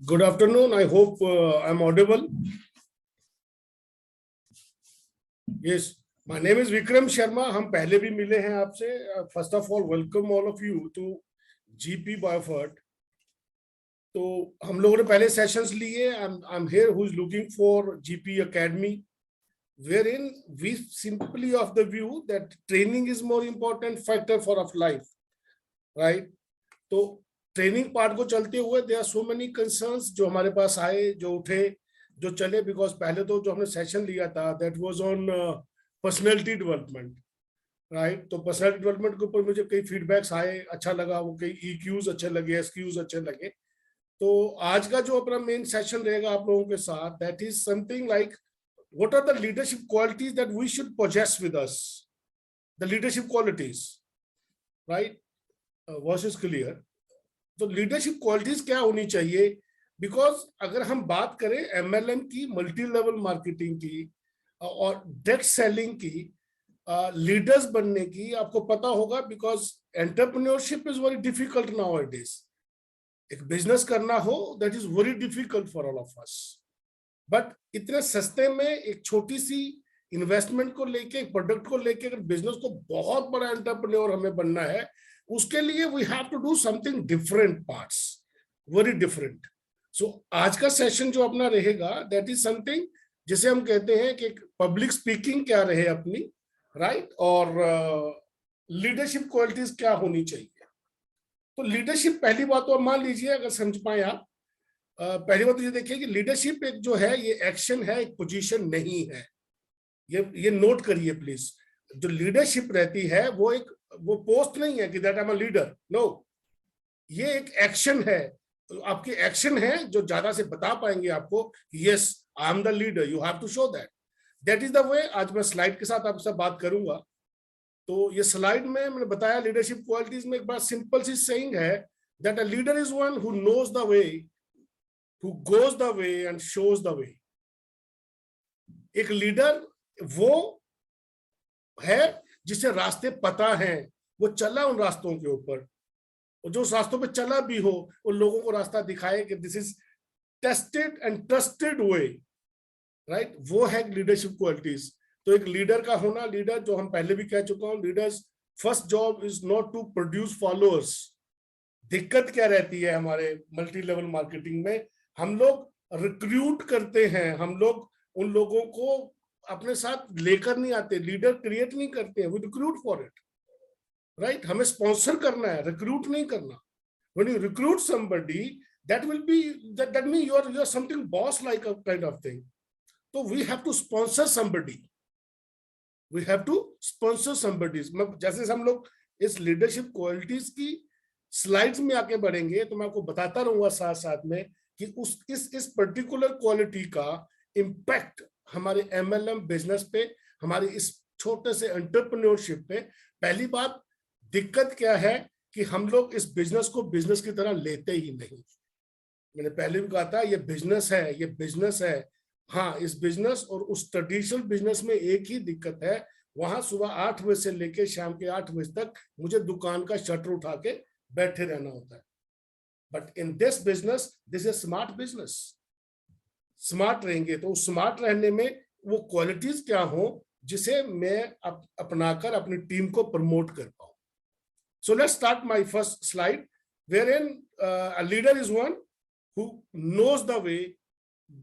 Good afternoon. I hope I'm audible. Yes, my name is Vikram Sharma. हम पहले भी मिले हैं आपसे. First of all, welcome all of you to GP Biofert. तो हम लोगों ने पहले सेशंस लिए. I'm here who is looking for GP Academy, wherein we simply of the view that training is more important factor for of life, right? तो training part को चलते हुए there are so many concerns जो हमारे पास आए, जो उठे, जो चले. बिकॉज पहले तो जो हमने सेशन लिया था that was on personality development, right? तो पर्सनैलिटी डेवलपमेंट के ऊपर मुझे कई फीडबैक्स आए, अच्छा लगा. वो कई EQs अच्छे लगे, SQs अच्छे लगे. तो आज का जो अपना मेन सेशन रहेगा आप लोगों के साथ, that is something like what are the leadership qualities that we should possess with us. The leadership qualities, right? Voice is clear? तो लीडरशिप क्वालिटीज क्या होनी चाहिए? बिकॉज अगर हम बात करें MLM की, मल्टी लेवल मार्केटिंग की और डायरेक्ट सेलिंग की, लीडर्स बनने की, आपको पता होगा because entrepreneurship is very difficult now it is. एक बिजनेस करना हो that is very difficult for all of us. But इतने सस्ते में एक छोटी सी इन्वेस्टमेंट को लेके, एक प्रोडक्ट को लेके अगर बिजनेस को बहुत बड़ा एंटरप्रेन्योर हमें बनना है, उसके लिए we have to do something different parts, very different. So आज का सेशन जो अपना रहेगा दैट इज समथिंग जिसे हम कहते हैं कि पब्लिक स्पीकिंग क्या रहे अपनी, राइट? और लीडरशिप क्वालिटीज क्या होनी चाहिए. तो लीडरशिप, पहली बात तो मान लीजिए, अगर समझ पाए आप, पहली बात तो ये देखिए कि लीडरशिप एक जो है ये एक्शन है, एक पोजीशन नहीं है. ये नोट करिए प्लीज. जो लीडरशिप रहती है वो पोस्ट नहीं है कि that I am a leader. No, ये एक एक्शन है. आपके एक्शन है जो ज्यादा से बता पाएंगे आपको yes I am the leader. You have to show that. That is the way. आज मैं स्लाइड के साथ आपसे बात करूंगा. तो ये स्लाइड में मैंने बताया लीडरशिप क्वालिटीज में एक बात सिंपल सी सेइंग है that a leader is one who knows the way, who goes the way and shows the way. एक लीडर वो है जिसे रास्ते पता हैं, वो चला उन रास्तों के ऊपर, और जो उस रास्तों पे चला भी हो उन लोगों को रास्ता दिखाए कि this is tested and trusted way, right? वो है लीडरशिप क्वालिटीज. तो एक लीडर का होना, लीडर जो हम पहले भी कह चुका हूं, leaders first job is not to produce followers. दिक्कत क्या रहती है हमारे मल्टी लेवल मार्केटिंग में? हम लोग रिक्रूट करते हैं, हम लोग उन लोगों को अपने साथ लेकर नहीं आते. लीडर क्रिएट नहीं करते हैं, we recruit for it, right? हमें स्पॉन्सर करना है, रिक्रूट नहीं करना. When you recruit somebody that will be that mean you are something boss like a kind of thing. तो we have to sponsor somebody, we have to sponsor somebody. जैसे हम लोग इस लीडरशिप क्वालिटीज की slides में आके बढ़ेंगे तो मैं आपको बताता रहूंगा साथ साथ में कि इस पर्टिकुलर क्वालिटी का इम्पैक्ट हमारे MLM बिजनेस पे, हमारे इस छोटे से एंटरप्रेन्योरशिप पे. पहली बात, दिक्कत क्या है कि हम लोग इस बिजनेस को बिजनेस की तरह लेते ही नहीं. मैंने पहले भी कहा था ये बिजनेस है, ये बिजनेस है. हाँ, इस बिजनेस और उस ट्रेडिशनल बिजनेस में एक ही दिक्कत है, वहां सुबह 8 बजे से लेकर शाम के 8 बजे तक मुझे दुकान का शटर उठा के बैठे रहना होता है. But in this business, this is smart business. Smart रहेंगे तो स्मार्ट रहने में वो क्वालिटीज क्या हो जिसे मैं अपनाकर अपनी टीम को प्रमोट कर पाऊं. So let's start my first slide wherein a leader is one who knows the way,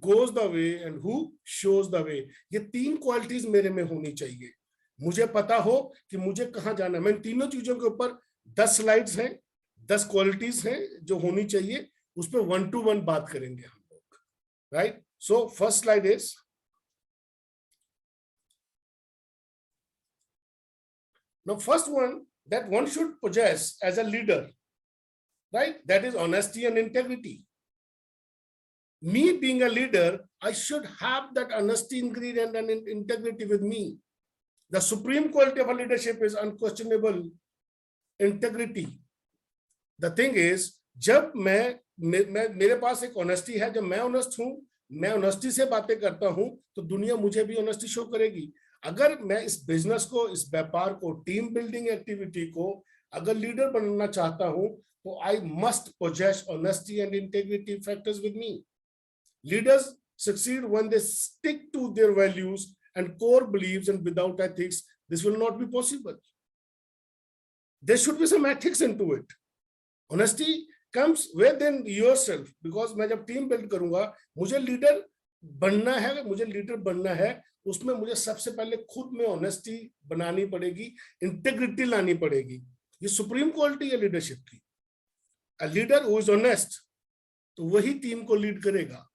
goes the way and who shows the way. ये 3 क्वालिटीज मेरे में होनी चाहिए. मुझे पता हो कि मुझे कहां जाना है. मैं तीनों चीजों के ऊपर 10 स्लाइड्स हैं, 10 क्वालिटीज हैं जो होनी चाहिए. उस पर 1 to 1 बात करेंगे हम लोग, right? So first slide is now first one that one should possess as a leader, right? That is honesty and integrity. Me being a leader, I should have that honesty ingredient and integrity with me. The supreme quality of a leadership is unquestionable integrity. The thing is, जब मेरे पास एक honesty है, जब मैं honest हूं, मैं honesty से बातें करता हूं तो दुनिया मुझे भी ऑनेस्टी शो करेगी. अगर मैं इस बिजनेस को, इस व्यापार को, टीम बिल्डिंग एक्टिविटी को अगर लीडर बनना चाहता हूं तो I must possess honesty and integrity factors with me. Leaders succeed when they stick to their values and core beliefs, and without ethics this will not be possible. There should be some ethics into it. Honesty comes within yourself, because मैं जब team build करूंगा, मुझे leader बनना है, उसमें मुझे सबसे पहले खुद में ऑनेस्टी बनानी पड़ेगी, इंटेग्रिटी लानी पड़ेगी. ये सुप्रीम क्वालिटी है लीडरशिप की. A leader who is honest, तो वही टीम को लीड करेगा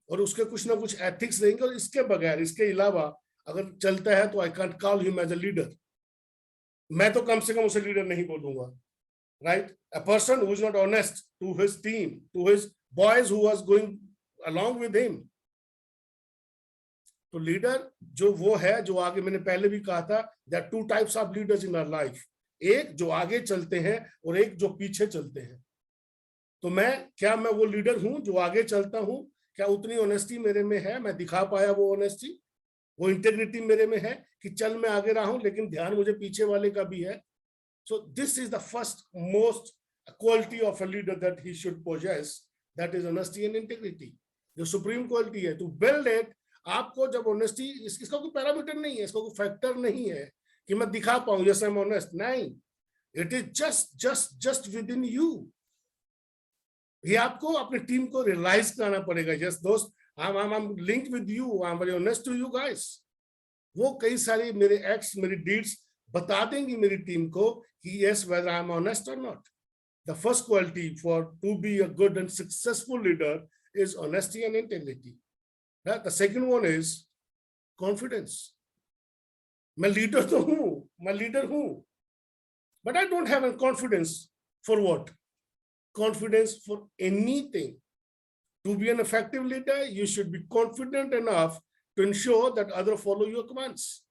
और उसके कुछ ना कुछ एथिक्स रहेंगे. और इसके बगैर, इसके अलावा अगर चलता है तो I can't call him as a leader. मैं तो कम से कम उसे लीडर नहीं बोलूंगा. Right? A person who is not honest to his team, to his boys who was going along with him. तो लीडर जो वो है, जो आगे, मैंने पहले भी कहा था, there are two types of leaders in our life. एक जो आगे चलते हैं और एक जो पीछे चलते हैं. तो मैं वो लीडर हूं जो आगे चलता हूं? क्या उतनी ऑनेस्टी मेरे में है? मैं दिखा पाया वो ऑनेस्टी, वो इंटेग्रिटी मेरे में है कि चल मैं आगे रहा हूं लेकिन ध्यान मुझे पीछे वाले का भी है. So this is the first most quality of a leader that he should possess, that is honesty and integrity. जो supreme quality है, to build it, आपको जब honesty, इसका कोई पैरामीटर नहीं है, इसका कोई फैक्टर नहीं है कि मैं दिखा पाऊं yes I'm honest. नहीं, it is just within you. ये आपको अपने टीम को रियलाइज कराना पड़ेगा. yes दोस्त, I'm linked with you, I'm very honest to you guys. वो कई सारी मेरे एक्ट्स, मेरी डीड्स बता देंगी मेरी टीम को कि yes whether I am honest or not. The first quality for to be a good and successful leader is honesty and integrity. The second one is confidence. मैं लीडर तो हूं, but I don't have a confidence for what? Confidence for anything. To be an effective leader, you should be confident enough to ensure that others follow your commands.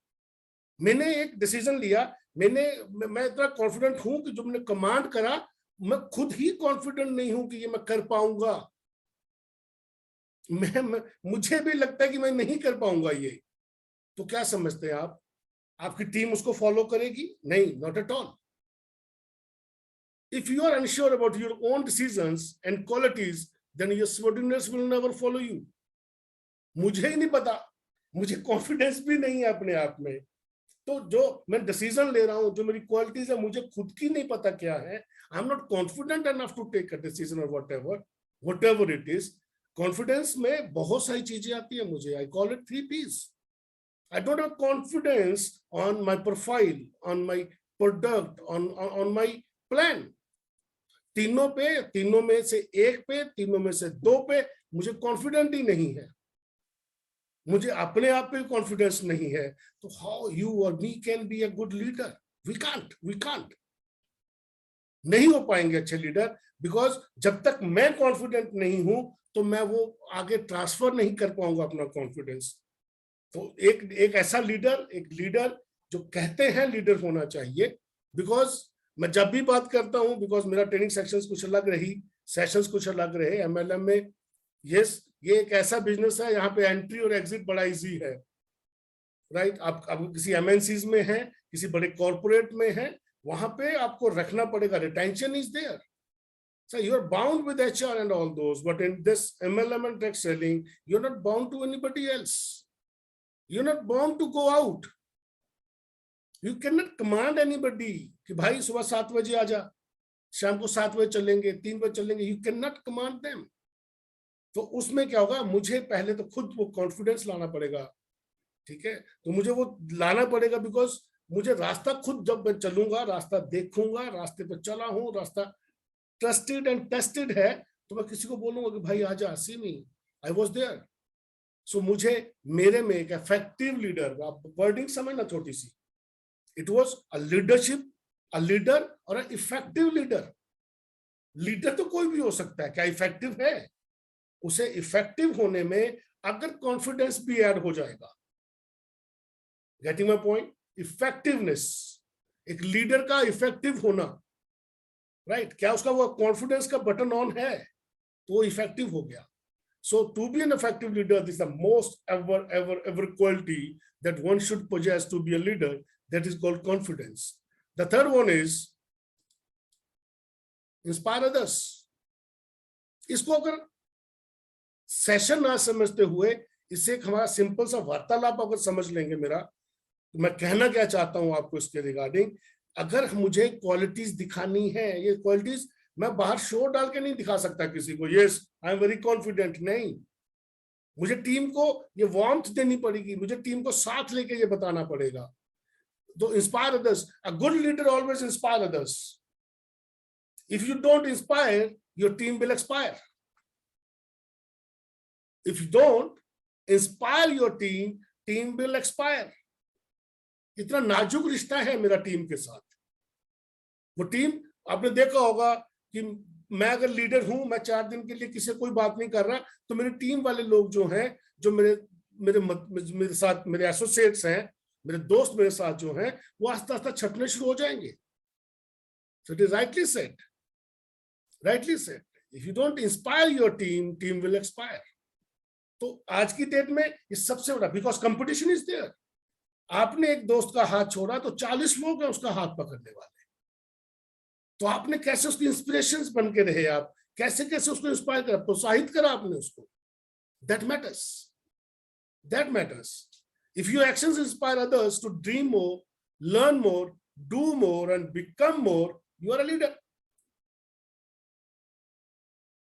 मैंने एक decision लिया, मैं इतना confident हूं कि जो मैंने कमांड करा, मैं खुद ही कॉन्फिडेंट नहीं हूं कि ये मैं कर पाऊंगा. मुझे भी लगता है कि मैं नहीं कर पाऊंगा ये. तो क्या समझते हैं आप? आपकी टीम उसको फॉलो करेगी? नहीं, not at all. If you are unsure about your own decisions and qualities, then your subordinates will never follow you. मुझे ही नहीं पता, मुझे कॉन्फिडेंस भी नहीं है अपने आप में. तो जो मैं डिसीजन ले रहा हूं, जो मेरी क्वालिटीज है, मुझे खुद की नहीं पता क्या है. I am not confident enough to take a decision और whatever it is. कॉन्फिडेंस में बहुत सारी चीजें आती है मुझे. I call it 3 P's. I don't have confidence on my profile, on my product, on my plan. तीनों में से एक पे, तीनों में से 2 पे मुझे कॉन्फिडेंट ही नहीं है. मुझे अपने आप पे कॉन्फिडेंस नहीं है. तो हाउ यू और me can be a good leader? We can't. नहीं हो पाएंगे अच्छे लीडर, बिकॉज जब तक मैं कॉन्फिडेंट नहीं हूं तो मैं वो आगे ट्रांसफर नहीं कर पाऊंगा अपना कॉन्फिडेंस. तो एक ऐसा लीडर जो कहते हैं लीडर होना चाहिए. बिकॉज मैं जब भी बात करता हूं, बिकॉज मेरा ट्रेनिंग सेशंस कुछ अलग रहे MLM में. यस, ये एक ऐसा बिजनेस है, यहाँ पे एंट्री और एग्जिट बड़ा इजी है. राइट? आप किसी MNCs में हैं, किसी बड़े कॉर्पोरेट में हैं, वहां पे आपको रखना पड़ेगा. Retention is there. So you are bound with HR and all those, but in this MLM and tech selling, you're not bound to anybody else. You're not bound to go out. You cannot command anybody कि भाई सुबह 7 बजे आ जा, शाम को 7 बजे चलेंगे, 3 बजे चलेंगे. You cannot command them. तो उसमें क्या होगा? मुझे पहले तो खुद वो कॉन्फिडेंस लाना पड़ेगा. ठीक है? तो मुझे वो लाना पड़ेगा, बिकॉज मुझे रास्ता खुद, जब मैं चलूंगा, रास्ता देखूंगा, रास्ते पे चला हूं, रास्ता ट्रस्टेड एंड टेस्टेड है, तो मैं किसी को बोलूंगा कि भाई आजा, सी मी, आई वाज देयर. सो मुझे, मेरे में एक इफेक्टिव लीडर, आप वर्डिंग समझना छोटी सी, it was a leadership, a leader और अ इफेक्टिव लीडर. लीडर तो कोई भी हो सकता है, क्या इफेक्टिव है? उसे इफेक्टिव होने में अगर कॉन्फिडेंस भी ऐड हो जाएगा. Getting my point? इफेक्टिवनेस, एक लीडर का इफेक्टिव होना. राइट? क्या उसका वो कॉन्फिडेंस का बटन ऑन है तो वो इफेक्टिव हो गया. So to be an effective leader, this the most ever quality that one should possess to be a leader, that is called confidence. The third one is inspire others. इसको अगर session ना समझते हुए इसे एक हमारा सिंपल सा वार्तालाप अगर समझ लेंगे मेरा, तो मैं कहना क्या चाहता हूं आपको इसके रिगार्डिंग, अगर मुझे क्वालिटीज दिखानी है, ये क्वालिटीज मैं बाहर शोर डाल के नहीं दिखा सकता किसी को, yes I am very confident, नहीं, मुझे टीम को ये वार्मथ देनी पड़ेगी, मुझे टीम को साथ लेके ये बताना पड़ेगा। तो inspire others, a good leader always inspire others. If you don't inspire, your team will expire. If you don't inspire your team, team will expire. इतना नाजुक रिश्ता है मेरा टीम के साथ। वो टीम, आपने देखा होगा कि मैं अगर लीडर हूं, मैं 4 दिन के लिए किसी कोई बात नहीं कर रहा, तो मेरी टीम वाले लोग जो हैं, जो मेरे मेरे मेरे साथ मेरे एसोसिएट्स हैं, मेरे दोस्त मेरे साथ जो हैं, वो आस्ता आस्ता छटने शुरू हो जाएंगे। So it is rightly said, rightly said. If you don't inspire your team, team will expire. तो आज की डेट में ये सबसे बड़ा, बिकॉज कंपटीशन इज देयर। आपने एक दोस्त का हाथ छोड़ा तो 40 लोग हैं उसका हाथ पकड़ने वाले। तो आपने कैसे उसकी इंस्पिरेशंस बन के रहे, आप कैसे कैसे उसको इंस्पायर करा, प्रोत्साहित करा आपने उसको, that matters, that matters. If your actions inspire others to dream more, learn more, do more and become more, you are a leader.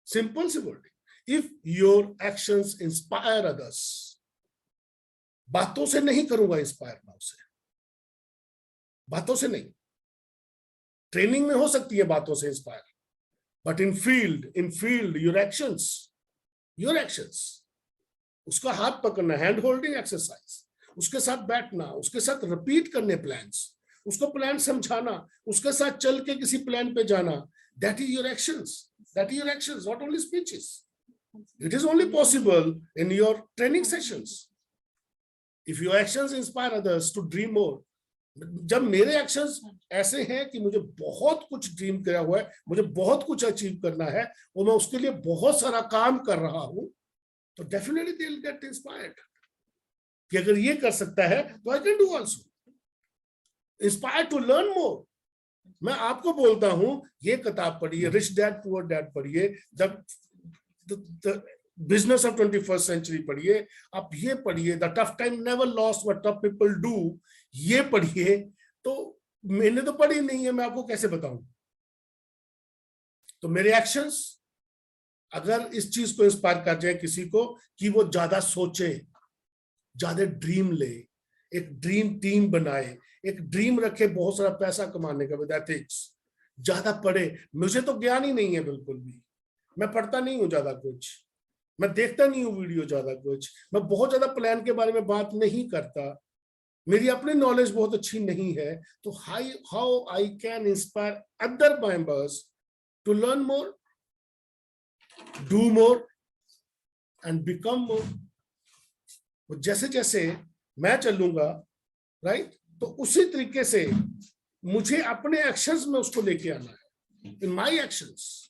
Simple सी word. If your actions inspire others, बातों से नहीं करूंगा इंस्पायर मैं उसे, बातों से नहीं, ट्रेनिंग में हो सकती है बातों से inspire, but in field your actions, उसका हाथ पकड़ना, हैंड होल्डिंग एक्सरसाइज, उसके साथ बैठना, उसके साथ रिपीट करने प्लान्स, उसको प्लान समझाना, उसके साथ चल के किसी प्लान पे जाना, that is your actions, not only speeches. It is only possible in your training sessions. If your actions inspire others to dream more. जब मेरे एक्शंस ऐसे हैं कि मुझे बहुत कुछ ड्रीम किया हुआ है, मुझे बहुत कुछ अचीव करना है और मैं उसके लिए बहुत सारा काम कर रहा हूं, तो definitely they will get inspired कि अगर ये कर सकता है तो I can do also. Inspired to learn more. मैं आपको बोलता हूं, ये किताब पढ़िए, रिच डैड पुअर डैड पढ़िए, जब The business of 21st century पढ़िए, आप ये पढ़िए, the tough time never lost what tough people do, ये पढ़िए। तो मैंने तो पढ़ी नहीं है, मैं आपको कैसे बताऊं। तो मेरे एक्शंस अगर इस चीज को इंस्पायर कर जाए किसी को कि वो ज्यादा सोचे, ज्यादा ड्रीम ले, एक ड्रीम टीम बनाए, एक ड्रीम रखे बहुत सारा पैसा कमाने का विद एथिक्स, ज्यादा पढ़े। मुझे तो ज्ञान ही नहीं है बिल्कुल भी, मैं पढ़ता नहीं हूं ज्यादा कुछ, मैं देखता नहीं हूं वीडियो ज्यादा कुछ, मैं बहुत ज्यादा प्लान के बारे में बात नहीं करता, मेरी अपनी नॉलेज बहुत अच्छी नहीं है। तो how I can inspire other members to learn more, do more and become more. जैसे जैसे मैं चलूंगा, राइट, तो उसी तरीके से मुझे अपने एक्शंस में उसको लेके आना है। इन माय एक्शंस,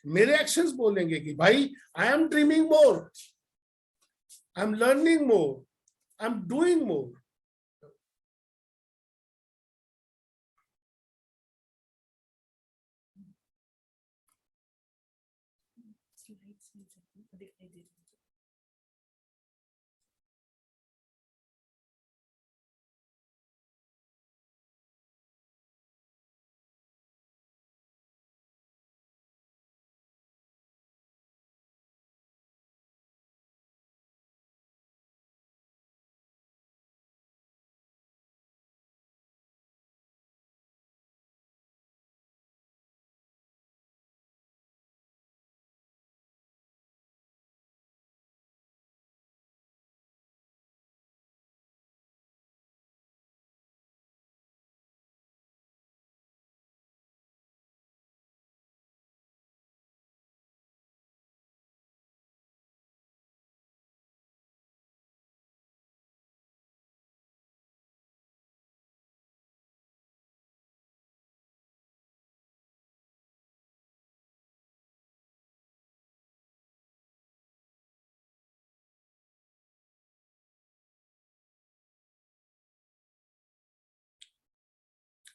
मेरे एक्शंस बोलेंगे कि भाई I am dreaming more, I am learning more, I am doing more.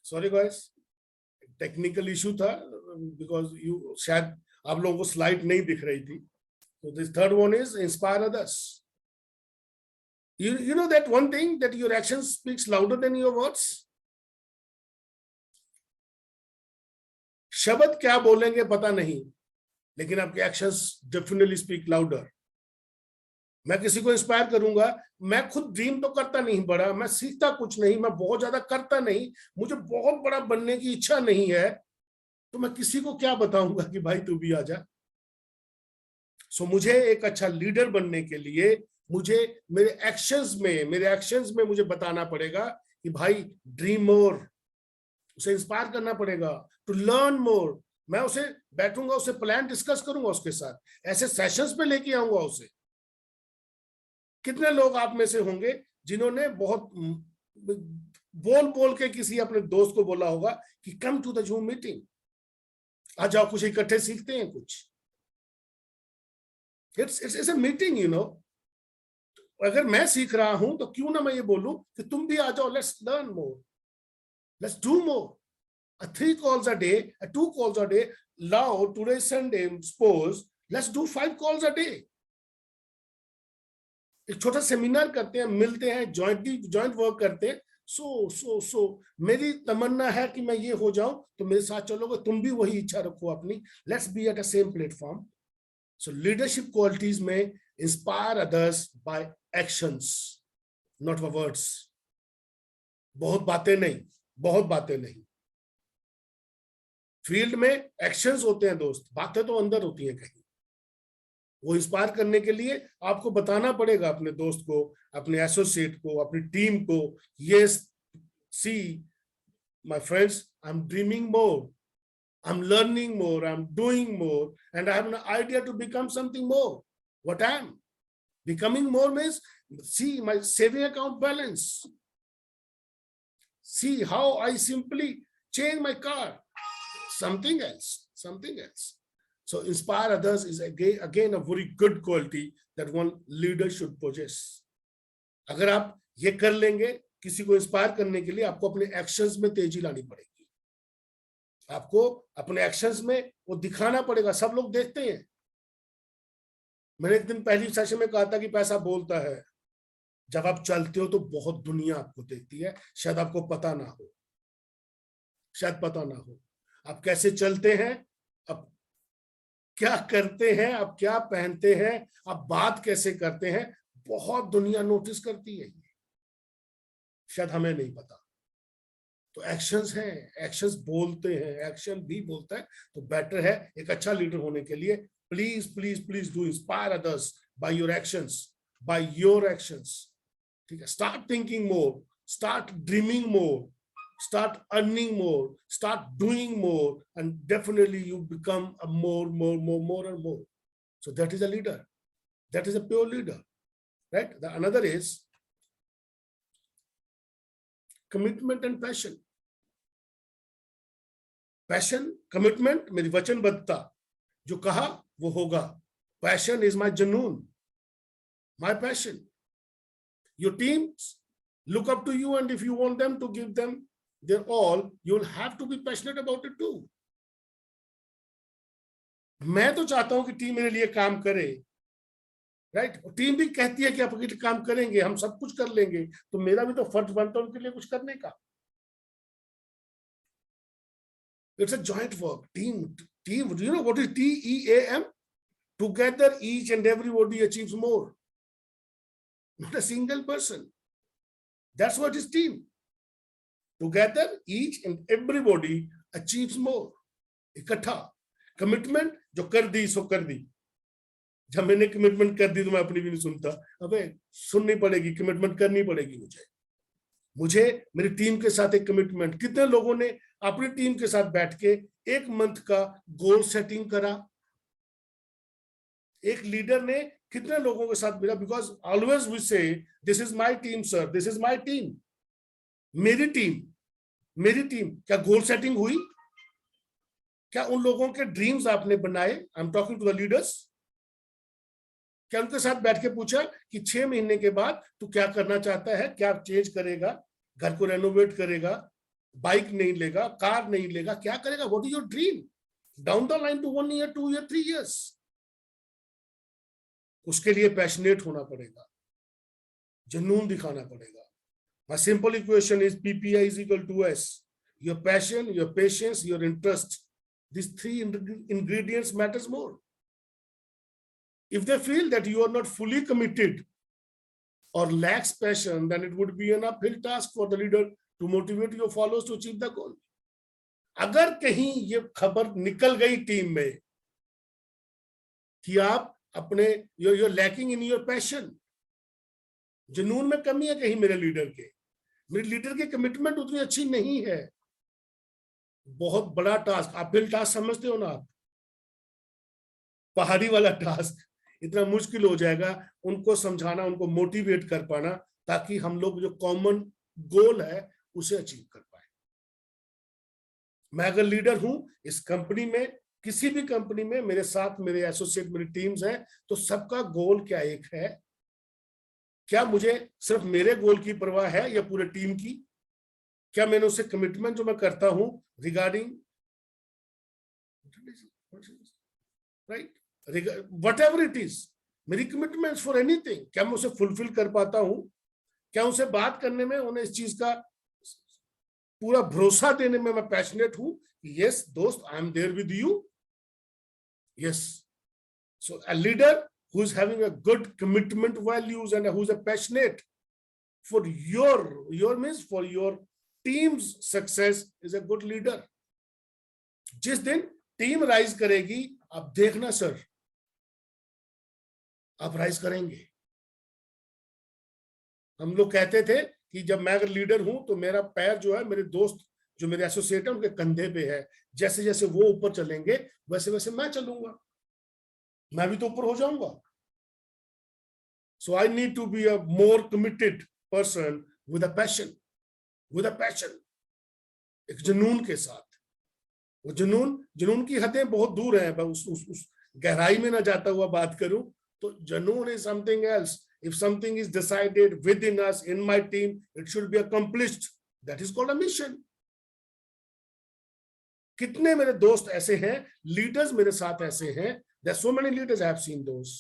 Sorry guys, technical issue था, बिकॉज यू शायद आप लोगों को स्लाइड नहीं दिख रही थी. So this third one is inspire others. You know that one thing that your action speaks louder than your words. शब्द क्या बोलेंगे पता नहीं, लेकिन आपके एक्शंस डेफिनेटली स्पीक लाउडर. मैं किसी को इंस्पायर करूंगा, मैं खुद ड्रीम तो करता नहीं बड़ा, मैं सीखता कुछ नहीं, मैं बहुत ज्यादा करता नहीं, मुझे बहुत बड़ा बनने की इच्छा नहीं है, तो मैं किसी को क्या बताऊंगा कि भाई तू भी आ जा. सो मुझे एक अच्छा लीडर बनने के लिए मुझे मेरे एक्शंस में मुझे बताना पड़ेगा कि भाई ड्रीम मोर, उसे इंस्पायर करना पड़ेगा, टू लर्न मोर. मैं उसे बैठूंगा, उसे प्लान डिस्कस करूंगा उसके साथ, ऐसे सेशंस पे लेके आऊंगा उसे. कितने लोग आप में से होंगे जिन्होंने बहुत बोल बोल के किसी अपने दोस्त को बोला होगा कि come to the Zoom meeting, आ जाओ, कुछ इकट्ठे सीखते हैं कुछ. It's a meeting, you know. अगर मैं सीख रहा हूं तो क्यों ना मैं ये बोलूं कि तुम भी आ जाओ, let's learn more, let's do more. 3 calls a day, 2 calls a day. Now today Sunday, suppose let's do 5 calls a day. एक छोटा सेमिनार करते हैं, मिलते हैं, जॉइंट वर्क करते हैं. सो मेरी तमन्ना है कि मैं ये हो जाऊं, तो मेरे साथ चलोगे, तुम भी वही इच्छा रखो अपनी. Let's be at a same platform. So leadership qualities में inspire others by actions, not by words. बहुत बातें नहीं. फील्ड में एक्शंस होते हैं दोस्त, बातें तो अंदर होती हैं कहीं. वो इंस्पायर करने के लिए आपको बताना पड़ेगा अपने दोस्त को, अपने एसोसिएट को, अपनी टीम को, yes, see my friends, I'm dreaming more, I'm learning more, I'm doing more, and I have an idea to become something more. What I am becoming more means, see my saving account balance, see how I simply change my car, something else. So inspire others is again a very good quality that one leader should possess. अगर आप ये कर लेंगे, किसी को inspire करने के लिए आपको अपने एक्शंस में तेजी लानी पड़ेगी. आपको अपने एक्शंस में वो दिखाना पड़ेगा. सब लोग देखते हैं. मैंने एक दिन पहली सेशन में कहा था कि पैसा बोलता है. जब आप चलते हो तो बहुत दुनिया आपको देखती है, शायद आपको पता ना हो. आप कैसे चलते हैं, आप क्या करते हैं, आप क्या पहनते हैं, आप बात कैसे करते हैं, बहुत दुनिया नोटिस करती है. शायद हमें नहीं पता. तो एक्शंस हैं, एक्शंस बोलते हैं, एक्शन भी बोलता है. तो बेटर है एक अच्छा लीडर होने के लिए, please do inspire others by your actions. ठीक है. Start thinking more, start dreaming more, start earning more, start doing more, and definitely you become a more and more. So that is a leader. That is a pure leader, right? The another is commitment and passion. Passion, commitment, मेरी वचनबद्धता, जो कहा वो होगा. Passion is my junoon, my passion. Your teams look up to you, and if you want them to give them they're all, you'll have to be passionate about it too. मैं तो चाहता हूं कि टीम मेरे लिए काम करे, right? Team भी कहती है कि आप काम करेंगे, हम सब कुछ कर लेंगे, तो मेरा भी तो फर्ज बनता है उनके लिए कुछ करने का. It's a joint work. Team. You know what is TEAM? Together, each and everybody achieves more. Not a single person. That's what is team. Together, each and everybody achieves more. इकट्ठा. कमिटमेंट जो कर दी सो कर दी. जब मैंने commitment कर दी तो मैं अपनी भी नहीं सुनता. अबे सुननी पड़ेगी, कमिटमेंट करनी पड़ेगी मुझे मेरी टीम के साथ एक कमिटमेंट. कितने लोगों ने अपनी टीम के साथ बैठ के 1 मंथ का गोल सेटिंग करा? एक लीडर ने कितने लोगों के साथ मिला? बिकॉज ऑलवेज वी से this is my team sir, this is my team. मेरी टीम. क्या गोल सेटिंग हुई? क्या उन लोगों के ड्रीम्स आपने बनाए? I am talking to the leaders. क्या उनके साथ बैठ के पूछा कि 6 महीने के बाद तू क्या करना चाहता है, क्या चेंज करेगा, घर को रेनोवेट करेगा, बाइक नहीं लेगा, कार नहीं लेगा, क्या करेगा? What is your dream? Down the line to 1 year, 2 year, 3 years. उसके लिए पैशनेट होना पड़ेगा, जुनून दिखाना पड़ेगा. My simple equation is PPI is equal to S. Your passion, your patience, your interest. These three ingredients matters more. If they feel that you are not fully committed or lacks passion, then it would be an uphill task for the leader to motivate your followers to achieve the goal. अगर कहीं ये खबर निकल गई team में कि आप अपने you're lacking in your passion, जुनून में कमी है कहीं मेरे लीडर की कमिटमेंट उतनी अच्छी नहीं है, बहुत बड़ा टास्क, अपहिल टास्क समझते हो ना आप, पहाड़ी वाला टास्क इतना मुश्किल हो जाएगा उनको समझाना, उनको मोटिवेट कर पाना, ताकि हम लोग जो कॉमन गोल है उसे अचीव कर पाए. मैं अगर लीडर हूं इस कंपनी में, किसी भी कंपनी में, मेरे साथ मेरे एसोसिएट, मेरी टीम्स हैं, तो सबका गोल क्या एक है? क्या मुझे सिर्फ मेरे गोल की परवाह है या पूरे टीम की? क्या मैंने उससे कमिटमेंट जो मैं करता हूं regarding right, whatever it is, मेरी कमिटमेंट फॉर एनीथिंग, क्या मैं उसे फुलफिल कर पाता हूं? क्या उनसे बात करने में, उन्हें इस चीज का पूरा भरोसा देने में मैं पैशनेट हूं? यस दोस्त, I am there with you. Yes. So a leader who is having a good commitment values and who is a passionate for your means for your team's success is a good leader. जिस दिन team rise करेगी, आप देखना sir, आप rise करेंगे. हम लोग कहते थे कि जब मैं अगर लीडर हूं तो मेरा पैर जो है, मेरे दोस्त जो मेरे एसोसिएट है उनके कंधे पे है, जैसे जैसे वो ऊपर चलेंगे वैसे वैसे मैं चलूंगा, मैं भी तो ऊपर हो जाऊंगा. So I need to be a more committed person with a passion, एक जुनून के साथ. वो जुनून की हदें बहुत दूर है, उस गहराई में ना जाता हुआ बात करूं तो जुनून is something else. If something is decided within us, in my team, it should be accomplished. That is called a mission. कितने मेरे दोस्त ऐसे हैं, लीडर्स मेरे साथ ऐसे हैं, there are so many leaders I have seen those,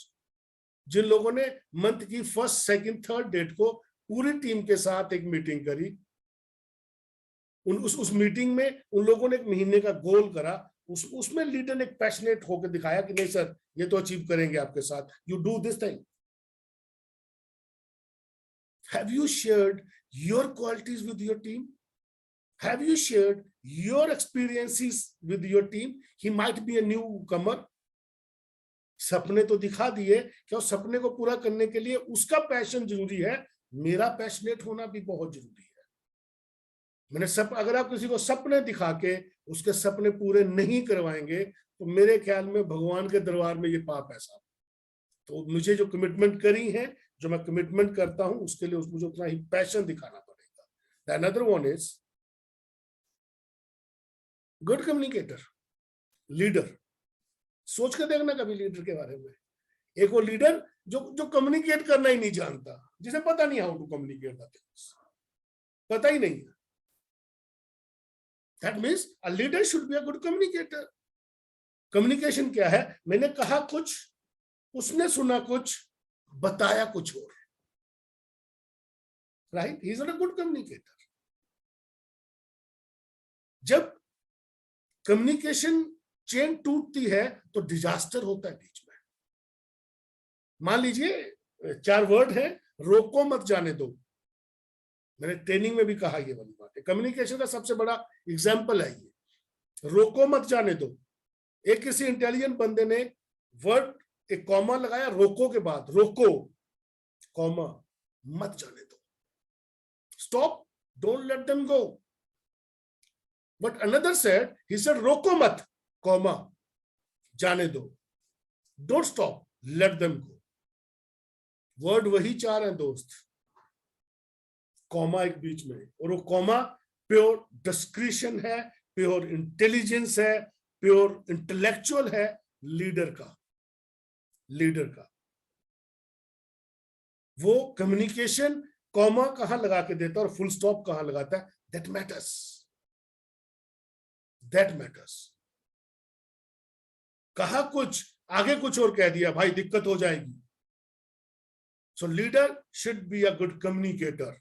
जिन लोगों ने मंथ की 1st, 2nd, 3rd डेट को पूरी टीम के साथ एक मीटिंग करी. उस मीटिंग में उन लोगों ने एक महीने का गोल करा, उसमें लीडर ने एक पैशनेट होकर दिखाया कि नहीं सर, ये तो अचीव करेंगे आपके साथ, you do this thing. Have you shared your qualities with your team? Have you shared your experiences with your team? He might be a newcomer. सपने तो दिखा दिए, क्या उस सपने को पूरा करने के लिए उसका पैशन जरूरी है, मेरा पैशनेट होना भी बहुत जरूरी है. अगर आप किसी को सपने दिखा के उसके सपने पूरे नहीं करवाएंगे तो मेरे ख्याल में भगवान के दरबार में ये पाप है साहब. तो मुझे जो कमिटमेंट करी है, जो मैं कमिटमेंट करता हूं, उसके लिए मुझे उतना ही पैशन दिखाना पड़ेगा. Another one is good communicator, leader. सोच के देखना कभी लीडर के बारे में. एक वो लीडर जो कम्युनिकेट करना ही नहीं जानता, जिसे पता नहीं how to communicate the things, पता ही नहीं है. That means a leader should be a good communicator. Communication क्या है? मैंने कहा कुछ, उसने सुना कुछ, बताया कुछ और. Right, he is not a good communicator. जब कम्युनिकेशन चेन टूटती है तो डिजास्टर होता है बीच में. मान लीजिए 4 वर्ड है, रोको मत जाने दो. मैंने ट्रेनिंग में भी कहा ये वाली बात है. कम्युनिकेशन का सबसे बड़ा एग्जाम्पल है ये, रोको मत जाने दो. एक किसी इंटेलिजेंट बंदे ने वर्ड, एक कॉमा लगाया रोको के बाद, रोको कॉमा, मत जाने दो, stop, don't let them go. But another said, he said रोको मत कॉमा, जाने दो, don't stop, let them go. Word वही 4 हैं दोस्त, कॉमा एक बीच में, और वो कॉमा प्योर डिस्क्रिशन है, प्योर इंटेलिजेंस है, प्योर इंटेलेक्चुअल है लीडर का. वो कम्युनिकेशन कॉमा कहां लगा के देता है और फुल स्टॉप कहां लगाता है, दैट मैटर्स. कहा कुछ, आगे कुछ और कह दिया, भाई दिक्कत हो जाएगी। So leader should be a good communicator.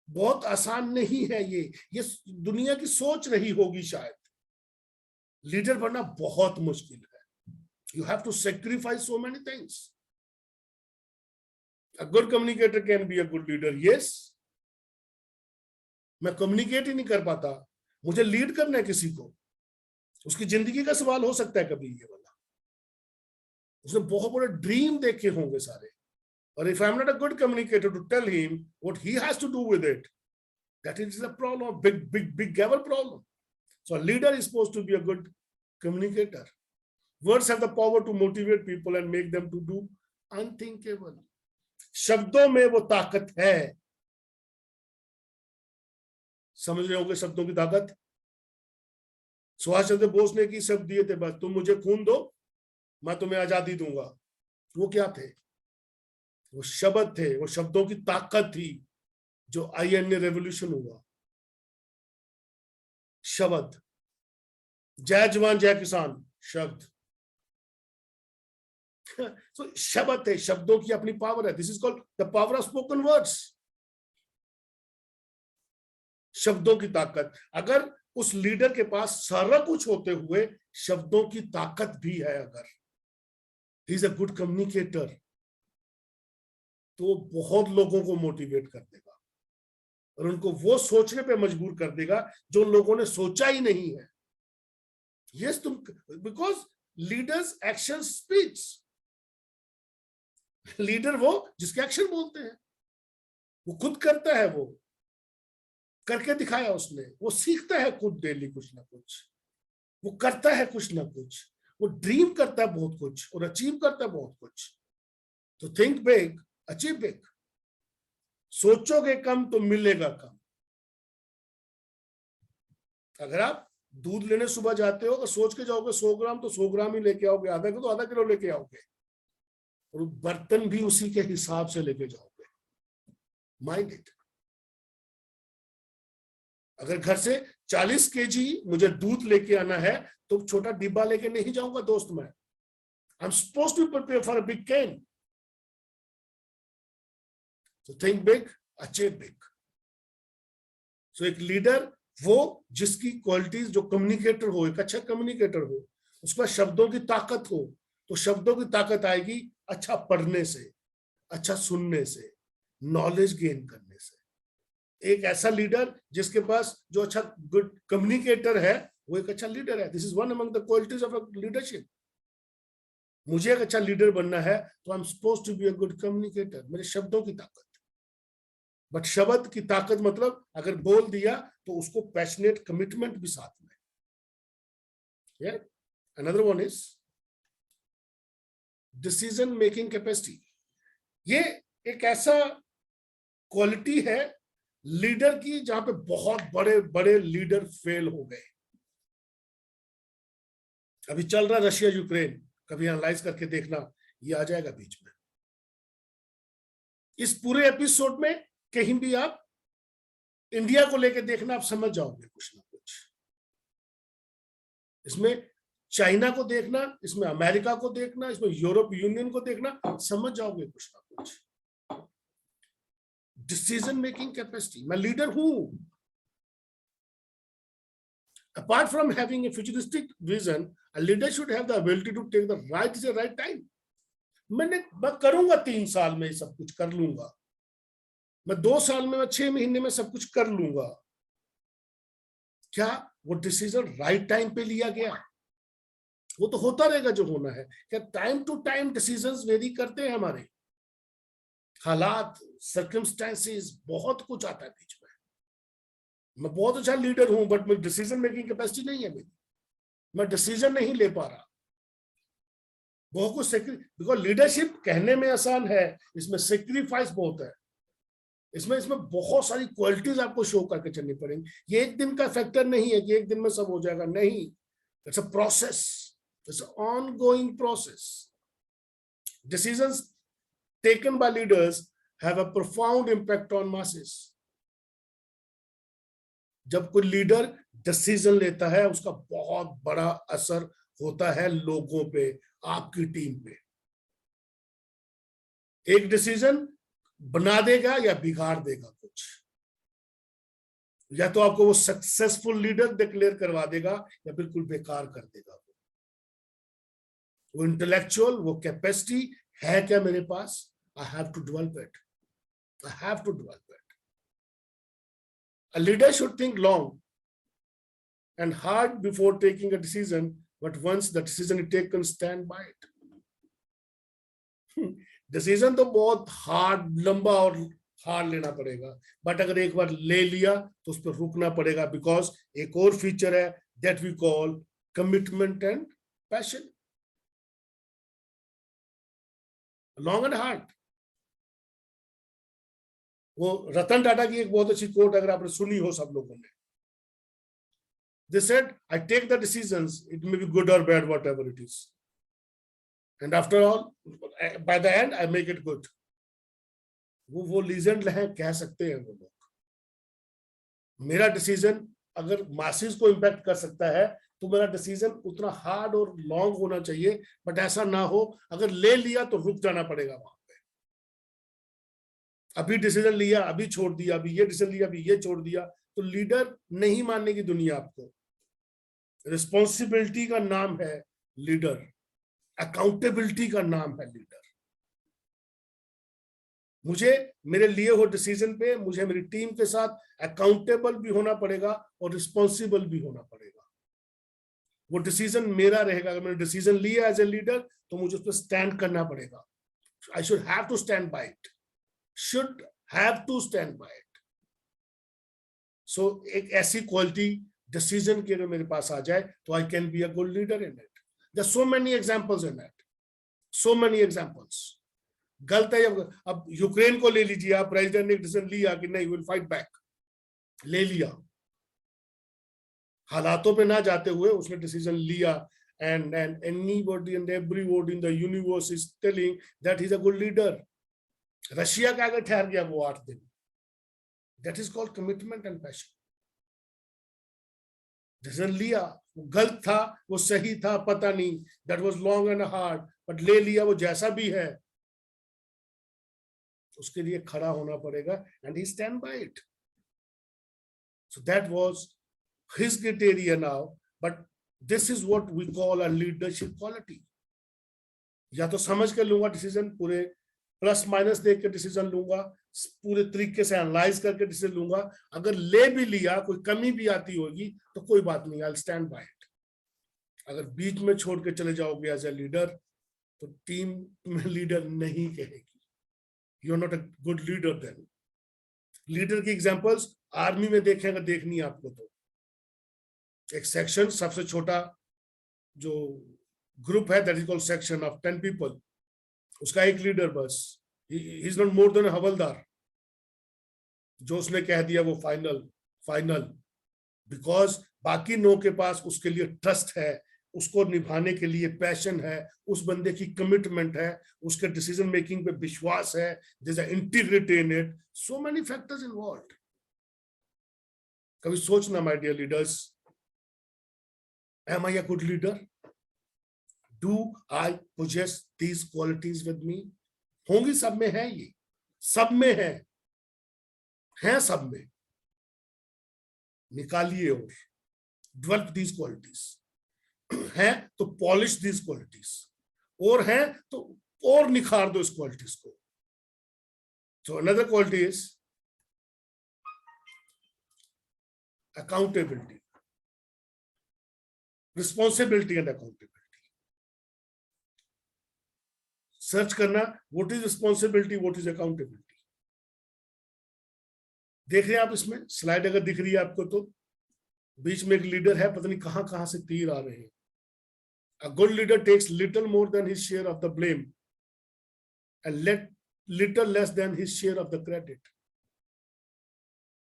बहुत आसान नहीं है ये दुनिया की सोच रही होगी शायद। लीडर बनना बहुत मुश्किल है। You have to sacrifice so many things. A good communicator can be a good leader, yes. मैं कम्युनिकेट ही नहीं कर पाता, मुझे लीड करना है किसी को, उसकी जिंदगी का सवाल हो सकता है कभी ये वाला। उसने बहुत बड़े ड्रीम देखे होंगे सारे, और if I am not a good communicator to tell him what he has to do with it, that is a problem, big gravel problem. So a leader is supposed to be a good communicator. Words have the power to motivate people and make them to do unthinkable. शब्दों में वो ताकत है। समझ रहे होंगे शब्दों की ताकत। सुभाष चंद्र बोस ने की शब्द दिए थे, बस तुम मुझे खून दो मैं तुम्हें आजादी दूंगा। वो क्या थे? वो शब्द थे, वो शब्दों की ताकत थी जो INA रेवोल्यूशन हुआ। शब्द, जय जवान जय किसान, शब्द। so, शब्द है, शब्दों की अपनी पावर है। This is called the power of spoken words. शब्दों की ताकत। अगर उस लीडर के पास सारा कुछ होते हुए शब्दों की ताकत भी है, अगर he is a good communicator, तो बहुत लोगों को मोटिवेट कर देगा और उनको वो सोचने पे मजबूर कर देगा जो लोगों ने सोचा ही नहीं है। यस, तुम, because leaders action speech. Leader वो जिसके एक्शन बोलते हैं, वो खुद करता है, वो करके दिखाया उसने, वो सीखता है खुद डेली कुछ ना कुछ, वो करता है कुछ ना कुछ, वो ड्रीम करता है बहुत कुछ और अचीव करता है बहुत कुछ। तो थिंक बिग, अचीव बिग। सोचोगे कम तो मिलेगा कम। अगर आप दूध लेने सुबह जाते हो तो सोच के जाओगे 100 ग्राम, तो 100 ग्राम ही लेके आओगे, आधा किलो तो आधा किलो लेके आओगे, और बर्तन भी उसी के हिसाब से लेके जाओगे। Mind it. अगर घर से 40 kg मुझे दूध लेके आना है तो छोटा डिब्बा लेके नहीं जाऊंगा दोस्त मैं। I am supposed to prepare for a big can. So think big, achieve big. So एक लीडर वो जिसकी क्वालिटीज, जो कम्युनिकेटर हो, एक अच्छा कम्युनिकेटर हो, उसके पास शब्दों की ताकत हो, तो शब्दों की ताकत आएगी अच्छा पढ़ने से, अच्छा सुनने से, नॉलेज गेन करने से। एक ऐसा लीडर जिसके पास जो अच्छा गुड कम्युनिकेटर है, वो एक अच्छा लीडर है। This is one among the qualities of a leadership. मुझे एक अच्छा लीडर बनना है तो I am supposed to be a good communicator. मेरे शब्दों की ताकत। बट शब्द की ताकत मतलब अगर बोल दिया तो उसको पैशनेट कमिटमेंट भी साथ में। Another one is decision making capacity. ये एक ऐसा क्वालिटी है लीडर की जहां पे बहुत बड़े बड़े लीडर फेल हो गए। अभी चल रहा रशिया यूक्रेन, कभी एनालाइज करके देखना, ये आ जाएगा बीच में। इस पूरे एपिसोड में कहीं भी आप इंडिया को लेकर देखना, आप समझ जाओगे कुछ ना कुछ। इसमें चाइना को देखना, इसमें अमेरिका को देखना, इसमें यूरोप यूनियन को देखना, समझ जाओगे कुछ ना कुछ। Decision making capacity. मैं लीडर हूं। Apart from having a futuristic vision, a leader should have the ability to take the right at the right time. मैं करूंगा 3 साल में सब कुछ कर लूंगा, मैं 2 साल में, मैं 6 महीने में सब कुछ कर लूंगा। क्या वो डिसीजन राइट टाइम पे लिया गया? वो तो होता रहेगा जो होना है। क्या time to time decisions very करते हैं हमारे, हालात, सर्कमस्टेंसेस, बहुत कुछ आता है बीच में। मैं बहुत अच्छा लीडर हूं बट मेरी डिसीजन मेकिंग कैपेसिटी नहीं है मेरी, मैं डिसीजन नहीं ले पा रहा। बहुत कुछ बिकॉज लीडरशिप कहने में आसान है, इसमें सेक्रीफाइस बहुत है। इसमें बहुत सारी क्वालिटीज आपको शो करके चलनी पड़ेंगी। ये एक दिन का फैक्टर नहीं है कि एक दिन में सब हो जाएगा, नहीं। It's a process, it's ongoing process. Decisions taken by leaders have a profound impact on masses. जब कोई लीडर डिसीजन लेता है उसका बहुत बड़ा असर होता है लोगों पे, आपकी टीम पे। एक डिसीजन बना देगा या बिगाड़ देगा कुछ, या तो आपको वो सक्सेसफुल लीडर डिक्लेयर करवा देगा या बिल्कुल बेकार कर देगा। वो इंटेलेक्चुअल, वो कैपेसिटी है क्या मेरे पास? I have to develop it, I have to develop it. A leader should think long and hard before taking a decision, but once the decision is taken, stand by it. Decision तो बहुत hard, लंबा और hard लेना पड़ेगा, but अगर एक बार ले लिया तो उस पर रुकना पड़ेगा, बिकॉज एक और फीचर है that we call commitment and passion, long and hard. वो रतन टाटा की एक बहुत अच्छी कोट अगर आपने सुनी हो सब लोगों ने, they said, I take the decisions, it may be good or bad, whatever it is, and after all, by the end I make it good. वो लीजेंड है, कह सकते हैं वो लोग। मेरा डिसीजन अगर मासेस को इंपैक्ट कर सकता है तो मेरा डिसीजन उतना हार्ड और लॉन्ग होना चाहिए, बट ऐसा ना हो अगर ले लिया तो रुक जाना पड़ेगा वहां पे। अभी डिसीजन लिया, अभी छोड़ दिया, अभी ये डिसीजन लिया, अभी ये छोड़ दिया, तो लीडर नहीं मानेगी दुनिया आपको। रिस्पॉन्सिबिलिटी का नाम है लीडर, अकाउंटेबिलिटी का नाम है लीडर। मुझे मेरे लिए हो डिसीजन पे मुझे मेरी टीम के साथ अकाउंटेबल भी होना पड़ेगा और रिस्पॉन्सिबल भी होना पड़ेगा। वो डिसीजन मेरा रहेगा। अगर मैंने डिसीजन लिया एज ए लीडर तो मुझे उस पर स्टैंड करना पड़ेगा। I should have to stand by it, should have to stand by it. So एक ऐसी क्वालिटी डिसीजन की अगर मेरे पास आ जाए तो I can be a good leader in it. There are so many examples in it, so many examples. गलत है। अब यूक्रेन को ले लीजिए आप, प्रेसिडेंट ने डिसीजन लिया कि नहीं विल फाइट बैक, ले लिया, हालातों पे ना जाते हुए उसने डिसीजन लिया, and anybody and everybody in the universe is telling that he's a good leader. Russia का अगर ठहर गया वो 8 दिन, that is called commitment and passion. Decision लिया, वो गलत था, वो सही था, पता नहीं, that was long and hard, but ले लिया, वो जैसा भी है उसके लिए खड़ा होना पड़ेगा, and he stand by it. So that was his criteria now, but this is what we call a leadership quality. या तो समझ के लूंगा डिसीजन, पूरे प्लस माइनस देख के डिसीजन लूंगा, पूरे तरीके से एनालाइज करके डिसीजन लूंगा। अगर ले भी लिया, कोई कमी भी आती होगी तो कोई बात नहीं, I will stand by it. अगर बीच में छोड़ के चले जाओगे एज ए लीडर तो टीम में लीडर नहीं कहेगी, you are not a good leader then. Leader की एग्जांपल्स आर्मी में देखें, अगर देखनी है आपको तो एक सेक्शन, सबसे छोटा जो ग्रुप है that is called section of 10 people, उसका एक लीडर बस, he is not more than हवलदार। जो उसने कह दिया वो फाइनल फाइनल, बिकॉज बाकी 9 के पास उसके लिए ट्रस्ट है, उसको निभाने के लिए पैशन है, उस बंदे की कमिटमेंट है, उसके डिसीजन मेकिंग पे विश्वास है, there is integrity in it, so many factors involved. कभी सोचना my dear leaders, am I a good leader? Do I possess these qualities with me? होंगी, सब में है, ये सब में है सब में। निकालिए और डेवलप दीज क्वालिटीज। है तो पॉलिश दीज क्वालिटीज, और है तो और निखार दो इस क्वालिटीज को। So another quality is accountability, responsibility and accountability. Search करना what is responsibility, what is accountability. देख रहे हैं आप इसमें स्लाइड अगर दिख रही है आपको तो बीच में एक लीडर है, पता नहीं कहां से तीर आ रहे हैं। A good leader takes little more than his share of the blame and little less than his share of the credit.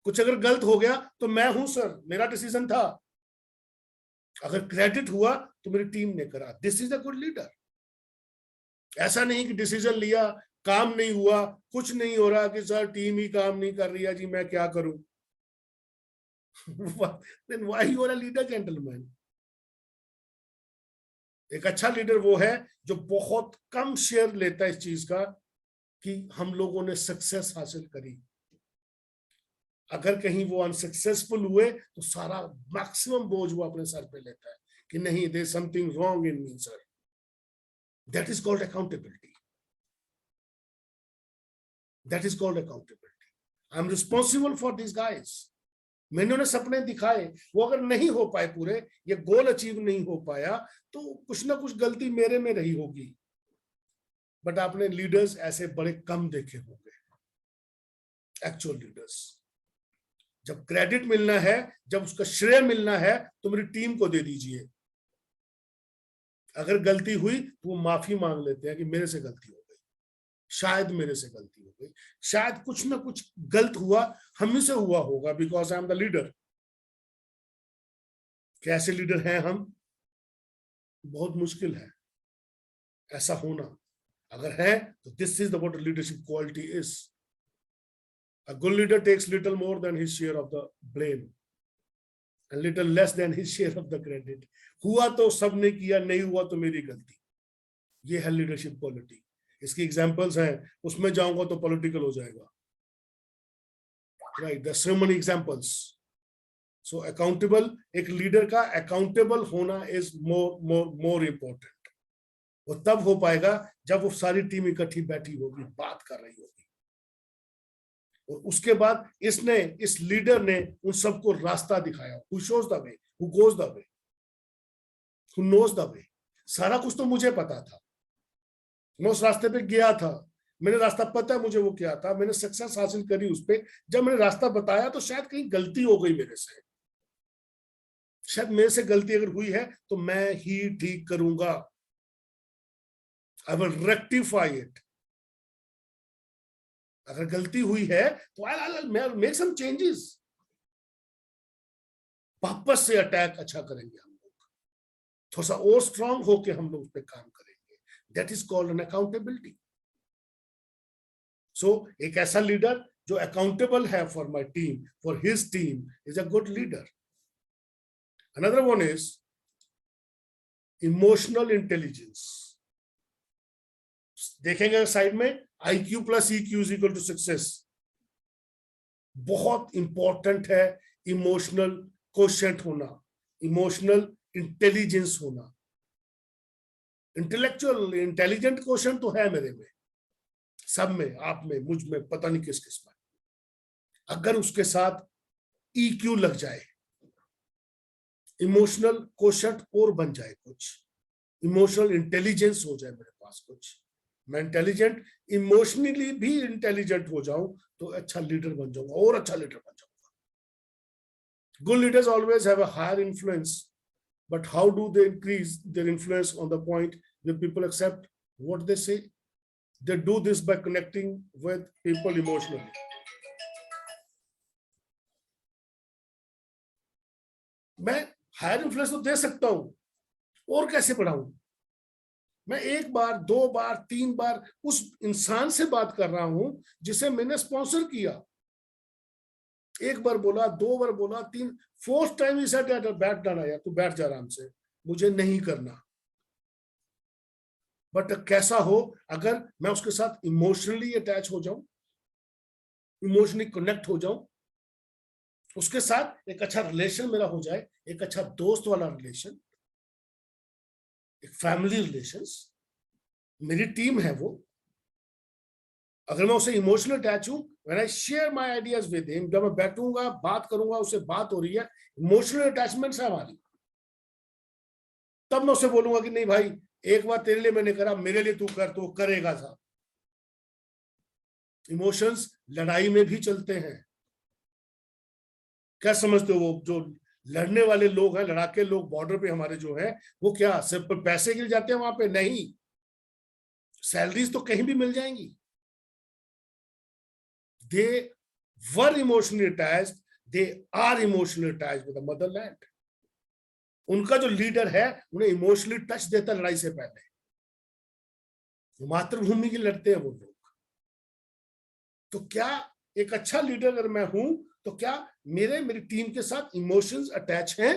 कुछ अगर गलत हो गया तो मैं हूं सर, मेरा डिसीजन था, अगर क्रेडिट हुआ तो मेरी टीम ने करा। This is a good leader. ऐसा नहीं कि डिसीजन लिया, काम नहीं हुआ, कुछ नहीं हो रहा कि सर टीम ही काम नहीं कर रही है जी, मैं क्या करूं। then why you are a leader, gentleman? एक अच्छा लीडर वो है जो बहुत कम शेयर लेता है इस चीज का कि हम लोगों ने सक्सेस हासिल करी। अगर कहीं वो अनसक्सेसफुल हुए तो सारा मैक्सिमम बोझ वो अपने सर पे लेता है कि नहीं, there is something wrong in me sir. That is called accountability. That is called accountability. I am responsible for this guys. मैंने उन्हें सपने दिखाए, वो अगर नहीं हो पाए पूरे, ये गोल अचीव नहीं हो पाया, तो कुछ ना कुछ गलती मेरे में रही होगी। बट आपने लीडर्स ऐसे बड़े कम देखे होंगे, एक्चुअल लीडर्स। जब क्रेडिट मिलना है, जब उसका श्रेय मिलना है, तो मेरी टीम को दे दीजिए। अगर गलती हुई तो वो माफी मांग लेते हैं कि मेरे से गलती हो गई, शायद मेरे से गलती हो गई, शायद कुछ ना कुछ गलत हुआ, हम ही से हुआ होगा, because I am the leader. कैसे लीडर हैं हम? बहुत मुश्किल है ऐसा होना। अगर है तो this is what leadership quality is. A good leader takes little more than his share of the blame and little less than his share of the credit. हुआ तो सबने किया, नहीं हुआ तो मेरी गलती। ये है लीडरशिप क्वालिटी। इसकी एग्जांपल्स हैं, उसमें जाऊंगा तो पॉलिटिकल हो जाएगा, right? The so many examples. So accountable, एक लीडर का अकाउंटेबल होना इज मोर इंपॉर्टेंट। वो तब हो पाएगा जब वो सारी टीम इकट्ठी बैठी होगी, बात कर रही होगी, और उसके बाद इस लीडर ने उन सबको रास्ता दिखाया। Who shows the way, who goes the way, who knows the way। सारा कुछ तो मुझे पता था, मैं उस रास्ते पे गया था, मैंने रास्ता पता है मुझे वो क्या था, मैंने सक्सेस हासिल करी उस पे। जब मैंने रास्ता बताया तो शायद कहीं गलती हो गई मेरे से, शायद मेरे से गलती अगर हुई है तो मैं ही ठीक करूंगा। I will rectify it. अगर गलती हुई है तो आई मेक सम चेंजेस। वापस से अटैक अच्छा करेंगे हम लोग, थोड़ा सा और स्ट्रांग होके हम लोग उस पर काम करेंगे। That is called an accountability. So एक ऐसा लीडर जो अकाउंटेबल है for my team, for his team, is a good leader. Another one is emotional intelligence. देखेंगे साइड में, IQ plus EQ is equal to success. बहुत important है emotional quotient होना, emotional intelligence होना। इंटेलेक्चुअल इंटेलिजेंट कोशेंट तो है मेरे में, सब में, आप में, मुझ में, पता नहीं किस किस में। अगर उसके साथ EQ लग जाए, इमोशनल कोशेंट और बन जाए, कुछ इमोशनल इंटेलिजेंस हो जाए मेरे पास कुछ, मैं इंटेलिजेंट, इमोशनली भी इंटेलिजेंट हो जाऊं, तो अच्छा लीडर बन जाऊंगा, और अच्छा लीडर बन जाऊंगा। Good leaders always have a higher influence, but how do they increase their influence on the point that people accept what they say? They do this by connecting with people emotionally. मैं higher influence तो दे सकता हूं, और कैसे बढ़ाऊं? मैं एक बार, दो बार, तीन बार उस इंसान से बात कर रहा हूं जिसे मैंने स्पॉन्सर किया। एक बार बोला, दो बार बोला, तीन, फोर्थ टाइम ही सेड बैठ जाना यार, तू बैठ जा आराम से, मुझे नहीं करना। बट कैसा हो अगर मैं उसके साथ इमोशनली अटैच हो जाऊं, इमोशनली कनेक्ट हो जाऊं, उसके साथ एक अच्छा रिलेशन मेरा हो जाए, एक अच्छा दोस्त वाला रिलेशन, एक फैमिली रिलेशंस, मेरी टीम है वो। अगर मैं उससे इमोशनल अटैच हूं, when I share my ideas with him, जब मैं बैठूंगा, बात करूंगा, उससे बात हो रही है, इमोशनल अटैचमेंट है हमारी, तब मैं उससे बोलूंगा कि नहीं भाई, एक बार तेरे लिए मैंने करा, मेरे लिए तू कर, तो करेगा साहब। इमोशंस लड़ाई में भी चलते हैं। क्या समझते हो, वो जो लड़ने वाले लोग हैं, लड़ाके लोग बॉर्डर पे हमारे जो है, वो क्या सिर्फ पैसे के लिए जाते हैं वहां पे? नहीं, सैलरीज तो कहीं भी मिल जाएंगी। They were emotionally attached, they are emotionally attached with the motherland। उनका जो लीडर है उन्हें इमोशनली टच देता लड़ाई से पहले, मातृभूमि की लड़ते हैं वो लोग। तो क्या एक अच्छा लीडर अगर मैं हूं तो क्या मेरी टीम के साथ इमोशंस अटैच हैं?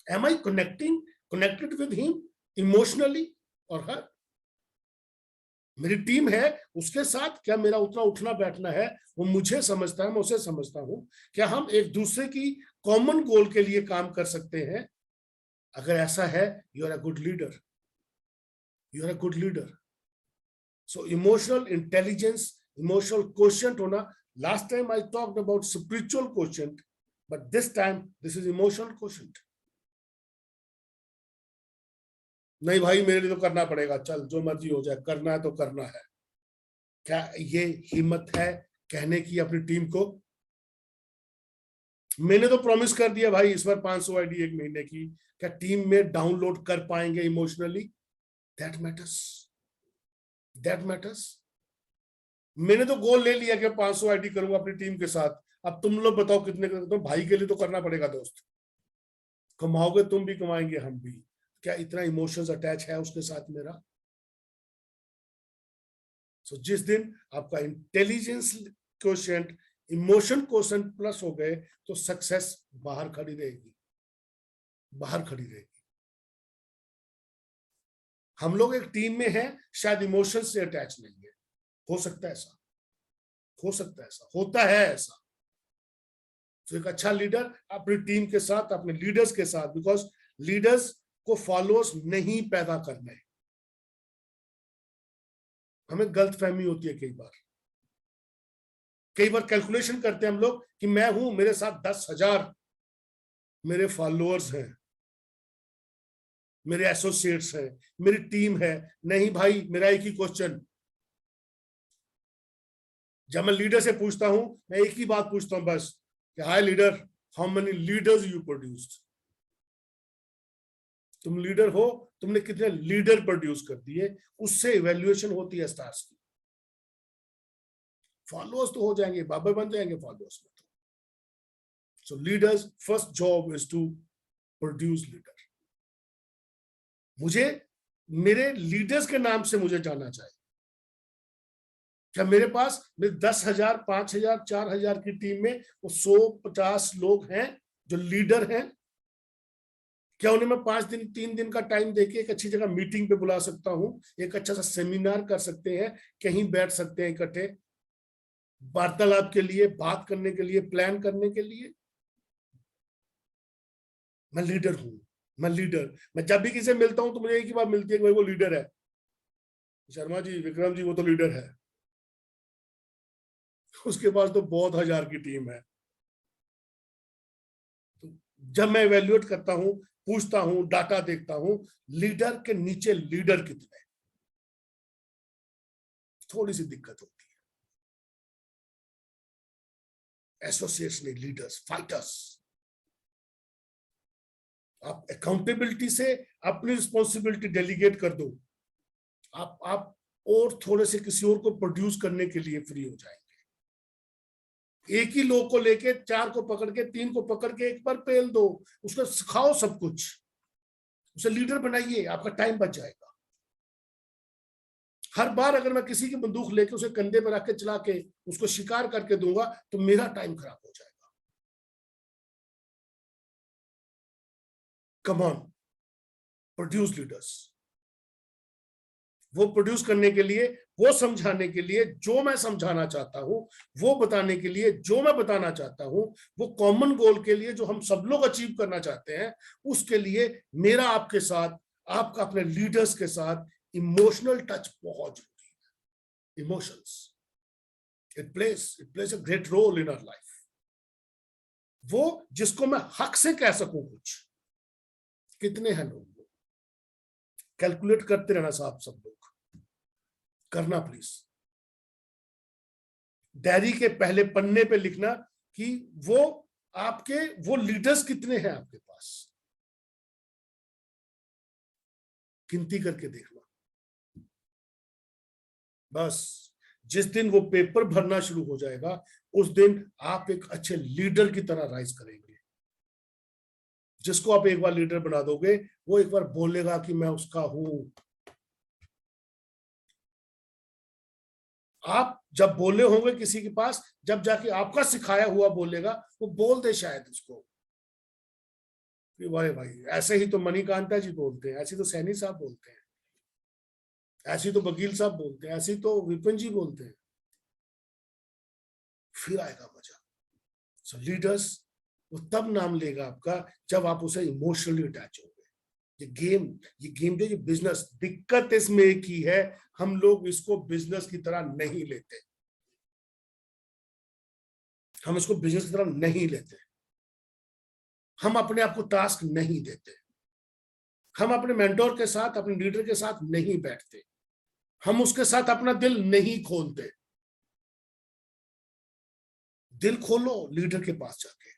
Am I connected with him emotionally और हर? मेरी टीम है, उसके साथ क्या मेरा उतना उठना बैठना है? वो मुझे समझता है, मैं उसे समझता हूं। क्या हम एक दूसरे की कॉमन गोल के लिए काम कर सकते हैं? अगर ऐसा है, you are a good leader, you are a good leader. So emotional intelligence, emotional quotient होना। Last time I talked about spiritual quotient, but this time this is emotional quotient. नहीं भाई, मेरे लिए तो करना पड़ेगा, चल जो मर्जी हो जाए, करना है तो करना है। क्या ये हिम्मत है कहने की अपनी टीम को? मैंने तो प्रॉमिस कर दिया भाई, इस बार 500 आईडी एक महीने की। क्या टीम में डाउनलोड कर पाएंगे emotionally? That matters, that matters. मैंने तो गोल ले लिया कि 500 आईडी करूंगा अपनी टीम के साथ। अब तुम लोग बताओ कितने करते हो? भाई के लिए तो करना पड़ेगा दोस्त। कमाओगे तुम भी, कमाएंगे हम भी। क्या इतना इमोशंस अटैच है उसके साथ मेरा? सो जिस दिन आपका intelligence quotient, emotion quotient plus हो गए, तो सक्सेस बाहर खड़ी रहेगी, बाहर खड़ी रहेगी। हम लोग एक टीम में हैं, शायद इमोशन से अटैच नहीं है। हो सकता है ऐसा, हो सकता है ऐसा, होता है ऐसा। तो एक अच्छा लीडर अपनी टीम के साथ, अपने लीडर्स के साथ, बिकॉज लीडर्स को फॉलोअर्स नहीं पैदा करने। हमें गलत फहमी होती है कई बार कैलकुलेशन करते हैं हम लोग कि मैं हूं, मेरे साथ 10,000 मेरे फॉलोअर्स हैं, मेरे एसोसिएट्स हैं, मेरी टीम है। नहीं भाई, मेरा एक ही क्वेश्चन, जब मैं लीडर से पूछता हूं, मैं एक ही बात पूछता हूं बस, कि hi leader, how many leaders you produced? तुम लीडर हो, तुमने कितने लीडर प्रोड्यूस कर दिए? उससे इवैल्यूएशन होती है स्टार्स की। फॉलोअर्स तो हो जाएंगे, बाबा बन जाएंगे फॉलोअर्स में तो। So leaders first job is to produce leader. मुझे मेरे लीडर्स के नाम से मुझे जाना चाहिए। क्या मेरे पास मेरे 10,000, 5,000, 4,000 की टीम में वो 150 लोग हैं जो लीडर हैं? क्या उन्हें मैं 5 दिन, 3 दिन का टाइम देके एक अच्छी जगह मीटिंग पे बुला सकता हूं? एक अच्छा सा सेमिनार कर सकते हैं, कहीं बैठ सकते हैं इकट्ठे, वार्तालाप के लिए, बात करने के लिए, प्लान करने के लिए? मैं लीडर हूं, मैं लीडर। मैं जब भी किसी से मिलता हूं तो मुझे एक ही बात मिलती है कि भाई वो लीडर है। शर्मा जी, विक्रम जी, वो तो लीडर है। उसके पास तो बहुत हजार की टीम है। तो जब मैं इवेल्युएट करता हूं, पूछता हूं, डाटा देखता हूं, लीडर के नीचे लीडर कितने, थोड़ी सी दिक्कत होती है। एसोसिएट्स नहीं, लीडर्स, फाइटर्स। आप अकाउंटेबिलिटी से अपनी रिस्पॉन्सिबिलिटी डेलीगेट कर दो, आप और थोड़े से किसी और को प्रोड्यूस करने के लिए फ्री हो जाएंगे। एक ही लोग को लेके 4 को पकड़ के, 3 को पकड़ के एक बार पेल दो, उसको सिखाओ सब कुछ, उसे लीडर बनाइए, आपका टाइम बच जाएगा। हर बार अगर मैं किसी की बंदूक लेके उसे कंधे पर रख के चला के उसको शिकार करके दूंगा तो मेरा टाइम खराब हो जाएगा। Come on, produce leaders. वो प्रोड्यूस करने के लिए, वो समझाने के लिए जो मैं समझाना चाहता हूं, वो बताने के लिए जो मैं बताना चाहता हूं, वो कॉमन गोल के लिए जो हम सब लोग अचीव करना चाहते हैं, उसके लिए मेरा आपके साथ, आपका अपने लीडर्स के साथ इमोशनल टच बहुत जरूरी है। Emotions, it plays a great role in our life. वो जिसको मैं हक से कह सकूं कुछ। कितने हैं लोग? कैलकुलेट करते रहना साहब, सब लोग करना प्लीज। डायरी के पहले पन्ने पे लिखना कि वो आपके, वो लीडर्स कितने हैं आपके पास, गिनती करके देखना। बस जिस दिन वो पेपर भरना शुरू हो जाएगा, उस दिन आप एक अच्छे लीडर की तरह राइज करेंगे। जिसको आप एक बार लीडर बना दोगे, वो एक बार बोलेगा कि मैं उसका हूं। आप जब बोले होंगे किसी के पास, जब जाके आपका सिखाया हुआ बोलेगा, वो बोल दे शायद उसको कि वाह भाई, ऐसे ही तो मणिकांता जी बोलते हैं, ऐसे तो सैनी साहब बोलते हैं, ऐसे तो वकील साहब बोलते हैं, ऐसे तो विपिन जी बोलते हैं। फिर आएगा मजा। सो लीडर्स, वो तब नाम लेगा आपका जब आप उसे इमोशनली अटैच होंगे। ये गेम जो ये बिजनेस, दिक्कत इसमें एक ही है, हम लोग इसको बिजनेस की तरह नहीं लेते। हम इसको बिजनेस की तरह नहीं लेते। हम अपने आप को टास्क नहीं देते। हम अपने मेंटोर के साथ, अपने लीडर के साथ नहीं बैठते। हम उसके साथ अपना दिल नहीं खोलते। दिल खोलो लीडर के पास जाके,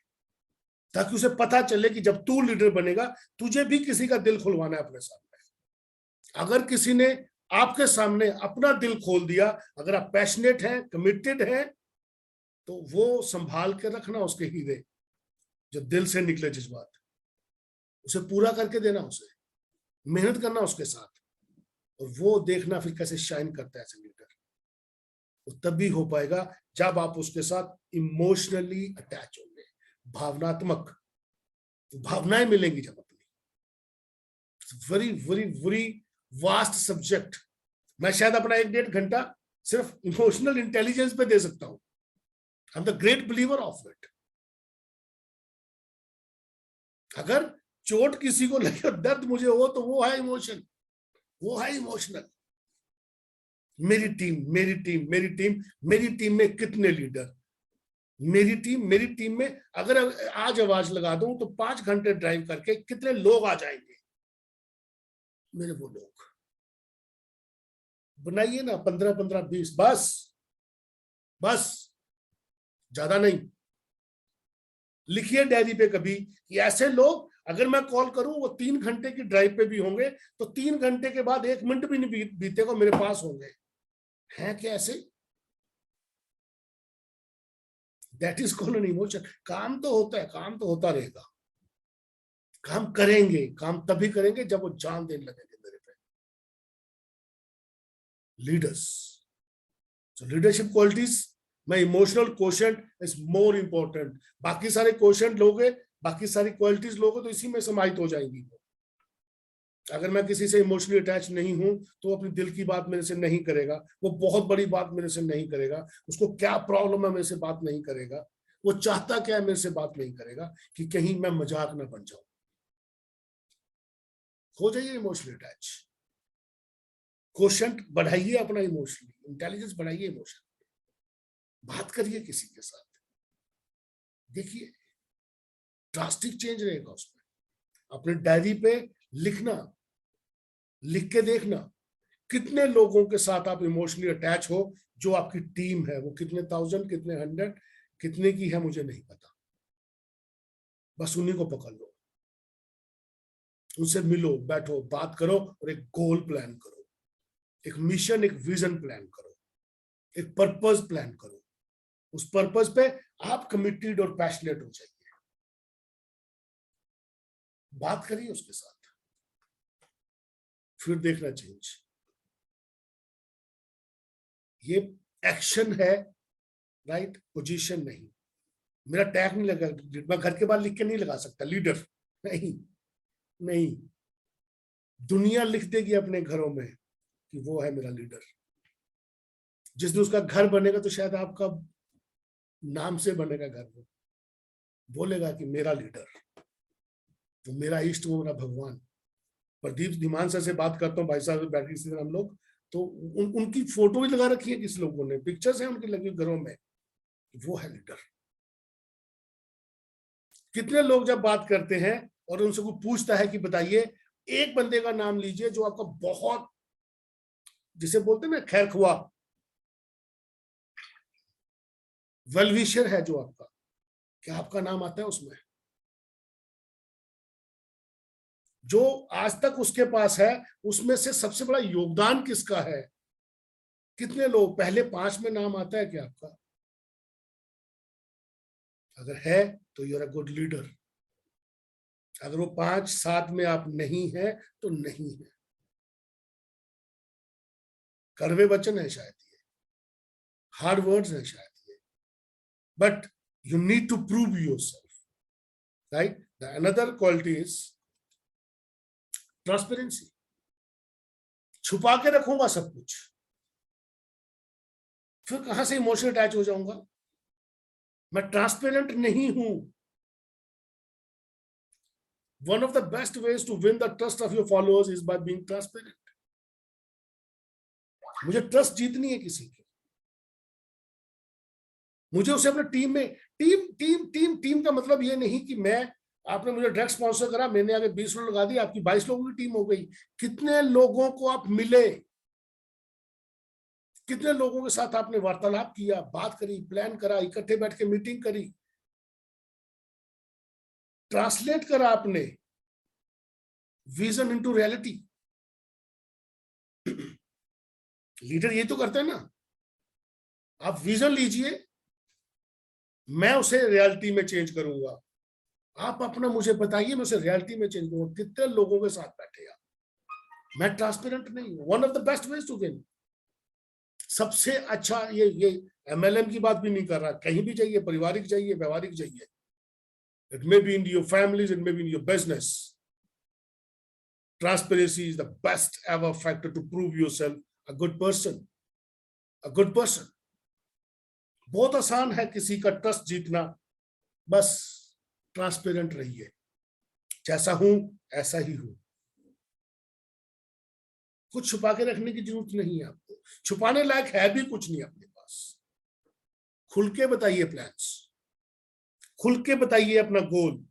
ताकि उसे पता चले कि जब तू लीडर बनेगा, तुझे भी किसी का दिल खुलवाना है अपने सामने। अगर किसी ने आपके सामने अपना दिल खोल दिया, अगर आप पैशनेट हैं, कमिटेड हैं, तो वो संभाल के रखना उसके हीरे, जो दिल से निकले जज्बात, उसे पूरा करके देना, उसे मेहनत करना उसके साथ, और वो देखना फिर कैसे शाइन करता है एज ए लीडर। वो तभी हो पाएगा जब आप उसके साथ इमोशनली अटैच होंगे, भावनात्मक भावनाएं मिलेंगी जब अपनी। Very very very vast subject. मैं शायद अपना 1-1.5 घंटा सिर्फ इमोशनल इंटेलिजेंस पे दे सकता हूं। आई am the great believer of it. अगर चोट किसी को लगे और दर्द मुझे हो, तो वो है इमोशन, वो है इमोशनल। मेरी टीम, मेरी टीम, मेरी टीम, मेरी टीम में कितने लीडर, मेरी टीम में अगर आज आवाज लगा दूं तो 5 घंटे ड्राइव करके कितने लोग आ जाएंगे मेरे। वो लोग बनाइए ना, 15-15-20, बस बस, ज्यादा नहीं। लिखिए डायरी पे कभी कि ऐसे लोग, अगर मैं कॉल करूं वो 3 घंटे की ड्राइव पे भी होंगे, तो 3 घंटे के बाद 1 मिनट भी नहीं बीतेगा, मेरे पास होंगे। हैं क्या ऐसे? That is called an emotion. काम तो होता है, काम तो होता रहेगा। काम करेंगे, काम तभी करेंगे जब वो जान देने लगेंगे मेरे पे। लीडर्स, so लीडरशिप क्वालिटीज में emotional quotient is more important. बाकी सारे क्वोशंट लोगे, बाकी सारी क्वालिटीज लोगे, तो इसी में समाहित हो जाएंगी। अगर मैं किसी से इमोशनली अटैच नहीं हूं, तो अपनी दिल की बात मेरे से नहीं करेगा, वो बहुत बड़ी बात मेरे से नहीं करेगा, उसको क्या प्रॉब्लम है मेरे से बात नहीं करेगा, वो चाहता क्या है मेरे से बात नहीं करेगा, कि कहीं मैं मजाक ना बन जाऊं। हो जाइए इमोशनली अटैच। क्वोशंट बढ़ाइए अपना, इमोशनली इंटेलिजेंस बढ़ाइए, इमोशन बात करिए किसी के साथ, देखिए ड्रास्टिक चेंज रहेगा उसमें। अपने डायरी पे लिखना, लिख के देखना कितने लोगों के साथ आप इमोशनली अटैच हो। जो आपकी टीम है वो कितने 1000, कितने 100, कितने की है मुझे नहीं पता, बस उन्हीं को पकड़ लो, उनसे मिलो, बैठो, बात करो, और एक गोल प्लान करो, एक मिशन, एक विजन प्लान करो, एक पर्पस प्लान करो। उस पर्पस पे आप कमिटेड और पैशनेट हो जाइए। बात करिए उसके साथ, फिर देखना चेंज। ये एक्शन है, राइट, पोजीशन नहीं। मेरा टैग नहीं लगा, मैं घर के बाहर लिख के नहीं लगा सकता लीडर, नहीं नहीं। दुनिया लिख देगी अपने घरों में कि वो है मेरा लीडर। जिस दिन उसका घर बनेगा, तो शायद आपका नाम से बनेगा घर, वो बोलेगा कि मेरा लीडर, वो मेरा इष्ट, वो मेरा भगवान। प्रदीप धीमान सर से बात करता हूँ, भाई साहब बैठे इसी तरह हम लोग, तो उनकी फोटो भी लगा रखी है, किस लोगों ने पिक्चर्स हैं उनकी लगी घरों में, वो है लीडर। कितने लोग जब बात करते हैं और उनसे कोई पूछता है कि बताइए एक बंदे का नाम लीजिए जो आपका बहुत, जिसे बोलते हैं ना खैर खुआ, वेलविशर है जो आपका, क्या आपका नाम आता है उसमें? जो आज तक उसके पास है, उसमें से सबसे बड़ा योगदान किसका है? कितने लोग पहले 5 में नाम आता है क्या आपका? अगर है तो you are a good leader. अगर वो 5-7 में आप नहीं है, तो नहीं है। कड़वे वचन है शायद ये, हार्ड वर्ड्स हैं शायद ये, but you need to prove yourself, right? The another quality is transparency. छुपा के रखूंगा सब कुछ, फिर कहां से इमोशनल अटैच हो जाऊंगा? मैं ट्रांसपेरेंट नहीं हूं। One of the best ways to win the trust of your followers is by being transparent. मुझे ट्रस्ट जीतनी है किसी की, मुझे उसे अपने टीम में, टीम टीम टीम टीम का मतलब ये नहीं कि मैं, आपने मुझे डायरेक्ट स्पॉन्सर करा, मैंने आगे 20 लोग लगा दी, आपकी 22 लोगों की टीम हो गई। कितने लोगों को आप मिले, कितने लोगों के साथ आपने वार्तालाप किया, बात करी, प्लान करा, इकट्ठे बैठ के मीटिंग करी, ट्रांसलेट करा आपने विजन इनटू रियलिटी। लीडर ये तो करते हैं ना, आप विजन लीजिए, मैं उसे रियलिटी में चेंज करूंगा। आप अपना मुझे बताइए, मैं उसे रियलिटी में चेंज करूंगा। कितने लोगों के साथ बैठे आप? मैं ट्रांसपेरेंट नहीं हूं। One of the best ways to win, सबसे अच्छा, ये एमएलएम की बात भी नहीं कर रहा, कहीं भी जाइए, पारिवारिक जाइए, व्यवहारिक जाइए, it may be in your families, it may be in your business, transparency is the best ever factor to prove yourself a good person, a good person. बहुत आसान है किसी का ट्रस्ट जीतना, बस ट्रांसपेरेंट रहिए, जैसा हूं ऐसा ही हूं। कुछ छुपा के रखने की जरूरत नहीं है आपको, छुपाने लायक है भी कुछ नहीं अपने पास। खुल के बताइए प्लान्स, खुल के बताइए अपना गोल,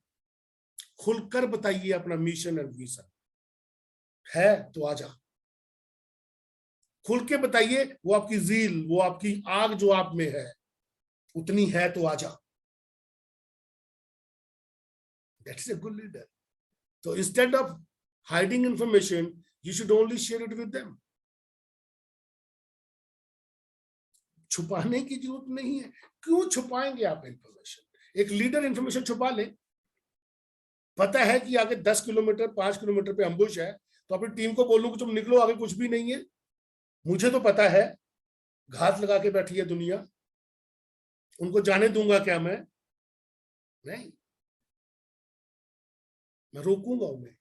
खुलकर बताइए अपना मिशन एंड विजन। है तो आजा, खुल के बताइए, वो आपकी ज़ील, वो आपकी आग जो आप में है, उतनी है तो आजा। That's a good leader. तो instead of hiding information, you should only share it with them. छुपाने की जरूरत नहीं है। क्यों छुपाएंगे आप इंफॉर्मेशन? एक लीडर इंफॉर्मेशन छुपा ले, पता है कि आगे 10 किलोमीटर 5 किलोमीटर पे अम्बुश है, तो अपनी टीम को बोलूं कि तुम निकलो, आगे कुछ भी नहीं है। मुझे तो पता है घात लगा के बैठी है दुनिया, उनको जाने दूंगा क्या मैं? नहीं, मैं रोकूंगा उन्हें।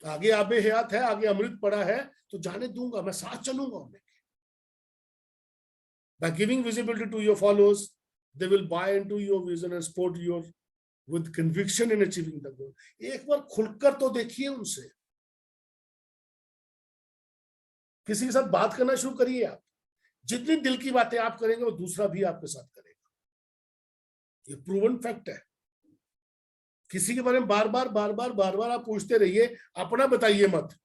आगे आबे हयात है, आगे अमृत पड़ा है, तो जाने दूंगा, मैं साथ चलूंगा उन्हें। By giving visibility to your followers, they will buy into your vision and support your with conviction in achieving the goal. एक बार खुलकर तो देखिए उनसे, किसी के साथ बात करना शुरू करिए। आप जितनी दिल की बातें आप करेंगे, वो दूसरा भी आपके साथ करेगा। ये प्रूवन फैक्ट है। किसी के बारे में बार बार आप पूछते रहिए, अपना बताइए मत,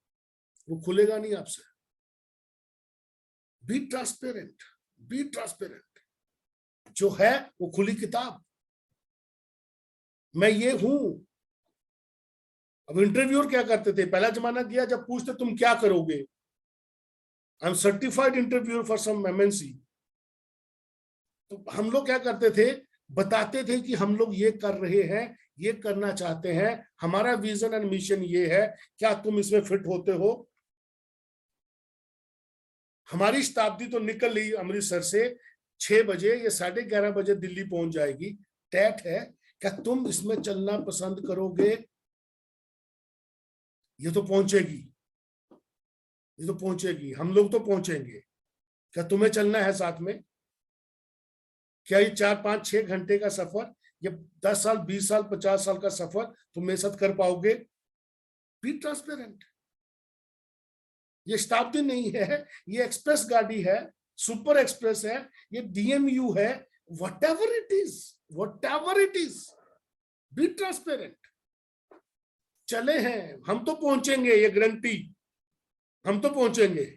वो खुलेगा नहीं आपसे। Be transparent, be transparent. जो है वो खुली किताब, मैं ये हूं। अब इंटरव्यूअर क्या करते थे, पहला जमाना गया जब पूछते तुम क्या करोगे, I am certified interviewer for some MNC. तो हम लोग क्या करते थे, बताते थे कि हम लोग ये कर रहे हैं, ये करना चाहते हैं, हमारा विजन एंड मिशन ये है, क्या तुम इसमें फिट होते हो? हमारी शताब्दी तो निकल ली अमृतसर से 6 बजे, ये 11:30 बजे दिल्ली पहुंच जाएगी। टैट है, क्या तुम इसमें चलना पसंद करोगे? ये तो पहुंचेगी, ये तो पहुंचेगी, हम लोग तो पहुंचेंगे। क्या तुम्हें चलना है साथ में? क्या ये 4, 5, 6 घंटे का सफर, ये 10 साल 20 साल 50 साल का सफर तुम मेरे साथ कर पाओगे? Be transparent. ये शताब्दी नहीं है, ये एक्सप्रेस गाड़ी है, सुपर एक्सप्रेस है, ये डीएमयू है, whatever it is, whatever it is, be transparent. चले हैं, हम तो पहुंचेंगे, ये गारंटी, हम तो पहुंचेंगे।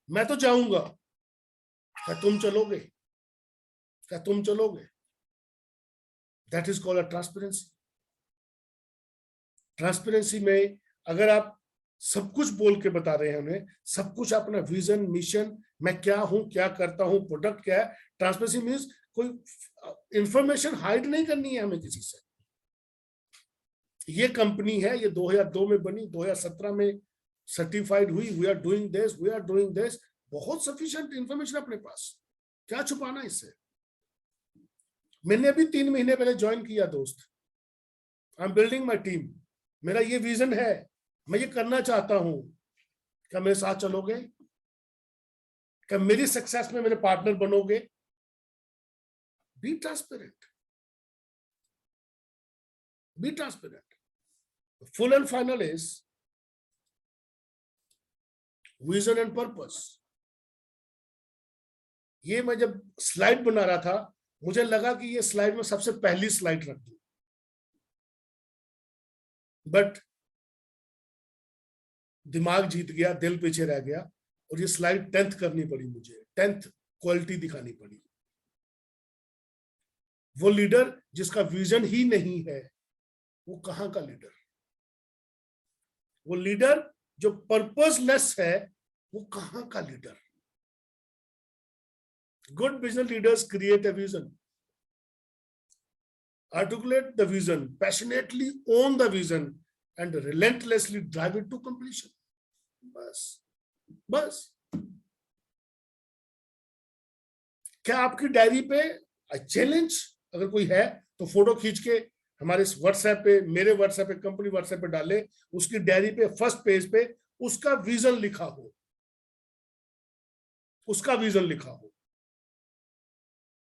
मैं तो जाऊंगा, क्या तुम चलोगे? क्या तुम चलोगे? That is called a transparency. Transparency में अगर आप सब कुछ बोल के बता रहे हैं उन्हें, सब कुछ, अपना विजन मिशन, मैं क्या हूं, क्या करता हूं, प्रोडक्ट क्या है। ट्रांसपेरेंसी मीन्स कोई इंफॉर्मेशन हाइड नहीं करनी है हमें किसी से। ये कंपनी है, ये 2002 में बनी, 2017 में सर्टिफाइड हुई, we are doing this, we are doing this. बहुत सफिशिएंट इंफॉर्मेशन अपने पास। क्या छुपाना इससे? मैंने अभी 3 महीने पहले ज्वाइन किया दोस्त। I am building my team. मेरा ये विजन है, मैं ये करना चाहता हूं। क्या मेरे साथ चलोगे? क्या मेरी सक्सेस में मेरे पार्टनर बनोगे? Be transparent, be transparent. Full and final is vision and purpose. ये मैं जब स्लाइड बना रहा था, मुझे लगा कि ये स्लाइड में सबसे पहली स्लाइड रख दूं, बट दिमाग जीत गया, दिल पीछे रह गया, और ये स्लाइड 10th करनी पड़ी मुझे। 10th क्वालिटी दिखानी पड़ी। वो लीडर जिसका विजन ही नहीं है, वो कहां का लीडर? वो लीडर जो पर्पसलेस है, वो कहां का leader? Good business leaders create a vision, articulate the vision, passionately own the vision, and relentlessly drive it to completion. बस बस। क्या आपकी डायरी पे चैलेंज अगर कोई है तो फोटो खींच के हमारे व्हाट्सएप पे, मेरे व्हाट्सएप पे, कंपनी व्हाट्सएप पे डाले। उसकी डायरी पे फर्स्ट पेज पे उसका विजन लिखा हो, उसका विजन लिखा हो।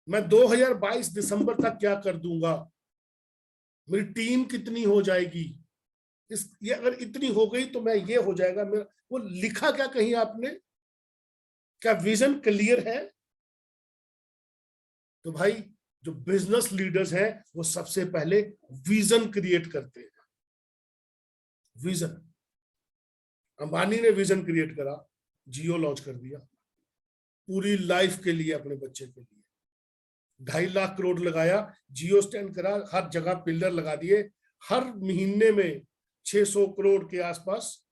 मैं 2022 दिसंबर तक क्या कर दूंगा, मेरी टीम कितनी हो जाएगी, ये अगर इतनी हो गई तो मैं ये हो जाएगा मेरा। वो लिखा क्या कहीं आपने? क्या विजन क्लियर है? तो भाई जो बिजनेस लीडर्स हैं वो सबसे पहले विजन क्रिएट करते हैं। विजन। अंबानी ने विजन क्रिएट करा, जियो लॉन्च कर दिया पूरी लाइफ के लिए, अपने बच्चे के लिए 2.5 लाख करोड़ लगाया, जियो स्टैंड करा, हर जगह पिलर लगा दिए, हर महीने में 600 करोड़ के आसपास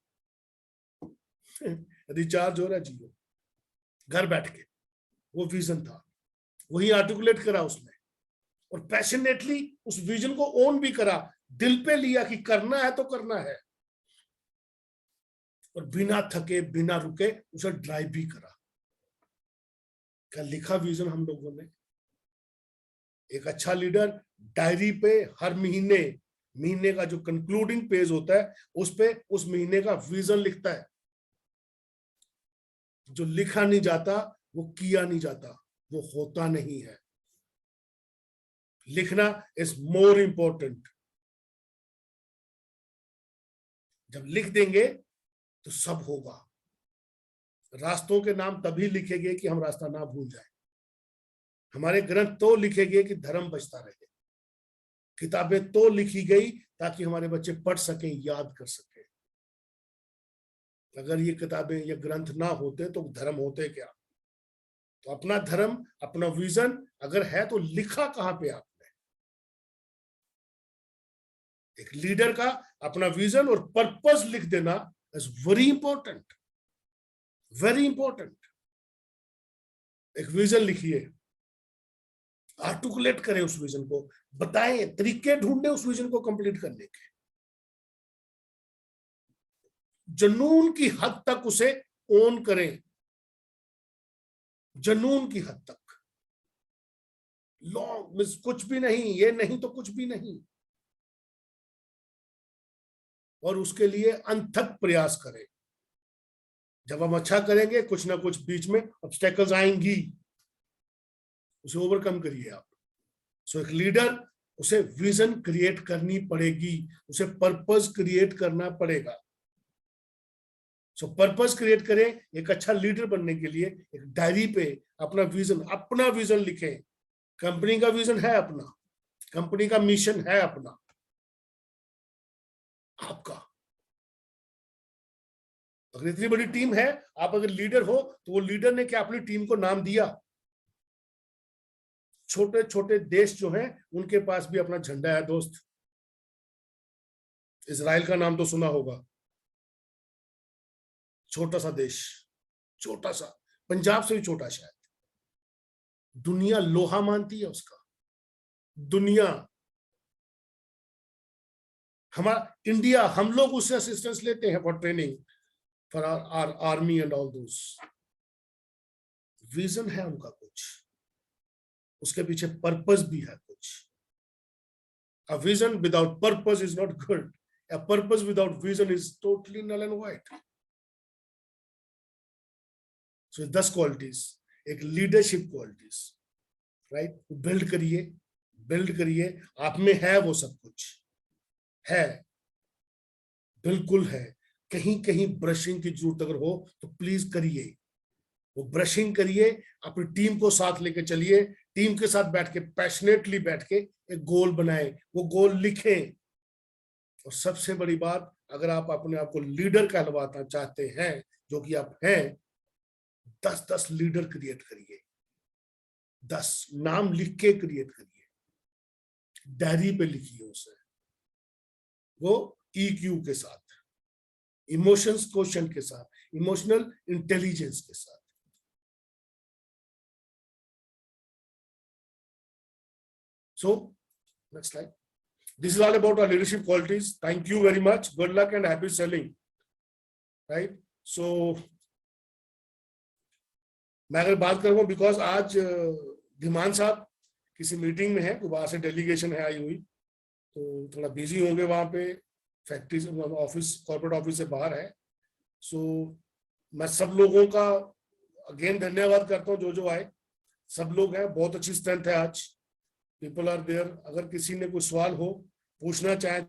रिचार्ज हो रहा है जियो, घर बैठ के। वो विजन था, वही आर्टिकुलेट करा उसने, और पैशनेटली उस विजन को ओन भी करा, दिल पे लिया कि करना है तो करना है, और बिना थके बिना रुके उसे ड्राइव भी करा। क्या लिखा विजन हम लोगों ने? एक अच्छा लीडर डायरी पे हर महीने का जो कंक्लूडिंग पेज होता है उस पे उस महीने का विजन लिखता है। जो लिखा नहीं जाता वो किया नहीं जाता, वो होता नहीं है। लिखना इज मोर इंपॉर्टेंट। जब लिख देंगे तो सब होगा। रास्तों के नाम तभी लिखेंगे कि हम रास्ता ना भूल जाए। हमारे ग्रंथ तो लिखेंगे कि धर्म बचता रहे। किताबें तो लिखी गई ताकि हमारे बच्चे पढ़ सकें, याद कर सकें। अगर ये किताबें या ग्रंथ ना होते तो धर्म होते क्या? तो अपना धर्म, अपना विजन अगर है तो लिखा कहां पे आपने? एक लीडर का अपना विजन और पर्पस लिख देना is very important, very important. एक विजन लिखिए, आर्टिकुलेट करें उस विजन को, बताएं, तरीके ढूंढें उस विजन को कंप्लीट करने के। जुनून की हद तक उसे ओन करें, जुनून की हद तक। लॉन्ग कुछ भी नहीं, ये नहीं तो कुछ भी नहीं, और उसके लिए अनथक प्रयास करें। जब हम अच्छा करेंगे, कुछ ना कुछ बीच में ऑब्स्टेकल्स आएंगी, उसे ओवरकम करिए आप। सो एक लीडर, उसे विजन क्रिएट करनी पड़ेगी, उसे पर्पस क्रिएट करना पड़ेगा। सो पर्पस क्रिएट करें। एक अच्छा लीडर बनने के लिए एक डायरी पे अपना विजन लिखें। कंपनी का विजन है अपना, कंपनी का मिशन है अपना, आपका। अगर इतनी बड़ी टीम है, आप अगर लीडर हो तो वो लीडर ने क्या अपनी टीम को नाम दिया? छोटे छोटे देश जो हैं उनके पास भी अपना झंडा है दोस्त। इजराइल का नाम तो सुना होगा, छोटा सा देश, छोटा सा, पंजाब से भी छोटा शायद। दुनिया लोहा मानती है उसका, दुनिया। हमारा इंडिया, हम लोग उससे असिस्टेंस लेते हैं for training, for our army and all those. Vision है उनका कुछ, उसके पीछे पर्पस भी है कुछ। A vision without purpose is not good. A purpose without vision is totally null and void. So 10 qualities, एक leadership qualities, right? Build करिए, आप में है वो सब कुछ, है, बिल्कुल है। कहीं कहीं ब्रशिंग की जरूरत अगर हो तो प्लीज करिए, वो ब्रशिंग करिए, अपनी टीम को साथ लेके चलिए, टीम के साथ बैठ के पैशनेटली बैठ के एक गोल बनाए, वो गोल लिखें। और सबसे बड़ी बात, अगर आप अपने आप को लीडर कहलवाना चाहते हैं, जो कि आप हैं, 10 लीडर क्रिएट करिए, 10 नाम लिख के क्रिएट करिए, डायरी पे लिखिए उसे, वो EQ के साथ, इमोशंस क्वेश्चन के साथ, इमोशनल इंटेलिजेंस के साथ। So, next slide. This is all about our leadership qualities. Thank you very much. Good luck and happy selling. Right? So, मैं अगर बात करूँ, बिकॉज आज धीमान साहब किसी मीटिंग में है, वहां से डेलीगेशन है आई हुई, तो थोड़ा बिजी होंगे वहां पे, फैक्ट्री ऑफिस, कॉर्पोरेट ऑफिस से बाहर है। सो मैं सब लोगों का अगेन धन्यवाद करता हूँ, जो आए, सब लोग हैं, बहुत अच्छी स्ट्रेंथ है आज, पीपल आर देयर। अगर किसी ने कोई सवाल हो, पूछना चाहे